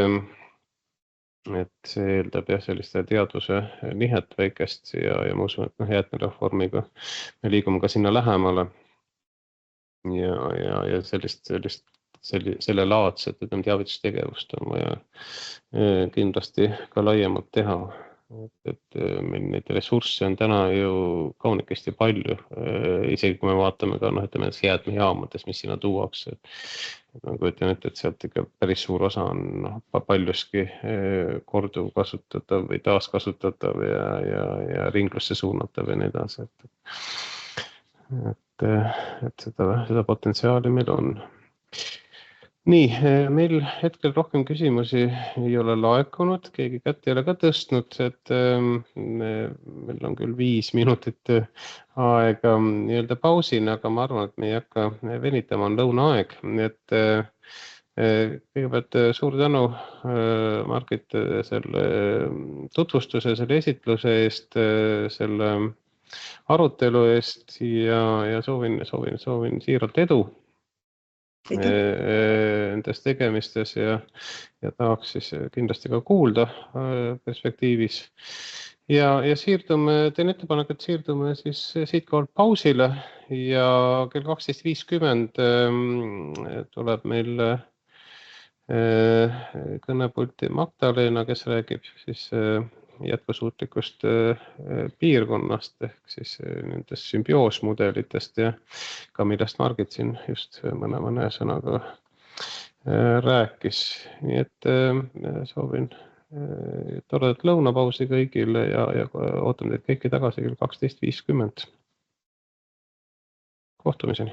see eeldab selliste teaduse nihet väikest ja ma usun, et jäätmereformiga me liigume ka sinna lähemale ja selle laadset teavitustegevust on vaja kindlasti ka laiemalt teha. Et meil neid ressursse on täna ju kaunikesti palju, isegi kui me vaatame ka jäätmejaamades, mis sinna tuuakse. Ma kujutan ette, et sealt ikka päris suur osa on paljuski korduvkasutatav või taaskasutatav ja ringlusse suunatav ja nii edasi. Et seda potentsiaali meil on. Nii, meil hetkel rohkem küsimusi ei ole laekunud, keegi kätt ei ole ka tõstnud, et meil on küll 5 minutit aega nii-öelda pausina, aga ma arvan, et me ei hakka venitama, on lõunaaeg. Et kõigepealt suur tänu, Margit, selle tutvustuse, selle esitluse eest, selle arutelu eest ja soovin siiralt edu nendes tegemistes ja tahaks siis kindlasti ka kuulda perspektiivis. Ja teen ettepanek, et siirdume siis siitkohalt pausile ja kell 12.50 tuleb meil kõnepulti Magdalena, kes räägib siis jätkusuutlikust piirkonnast ehk siis nendest sümbioosmudelitest ja ka millest Margit siin just mõne sõnaga rääkis. Nii et soovin toredat lõunapausi kõigile ja ootan teid kõiki tagasi kell 12.50. Kohtumiseni!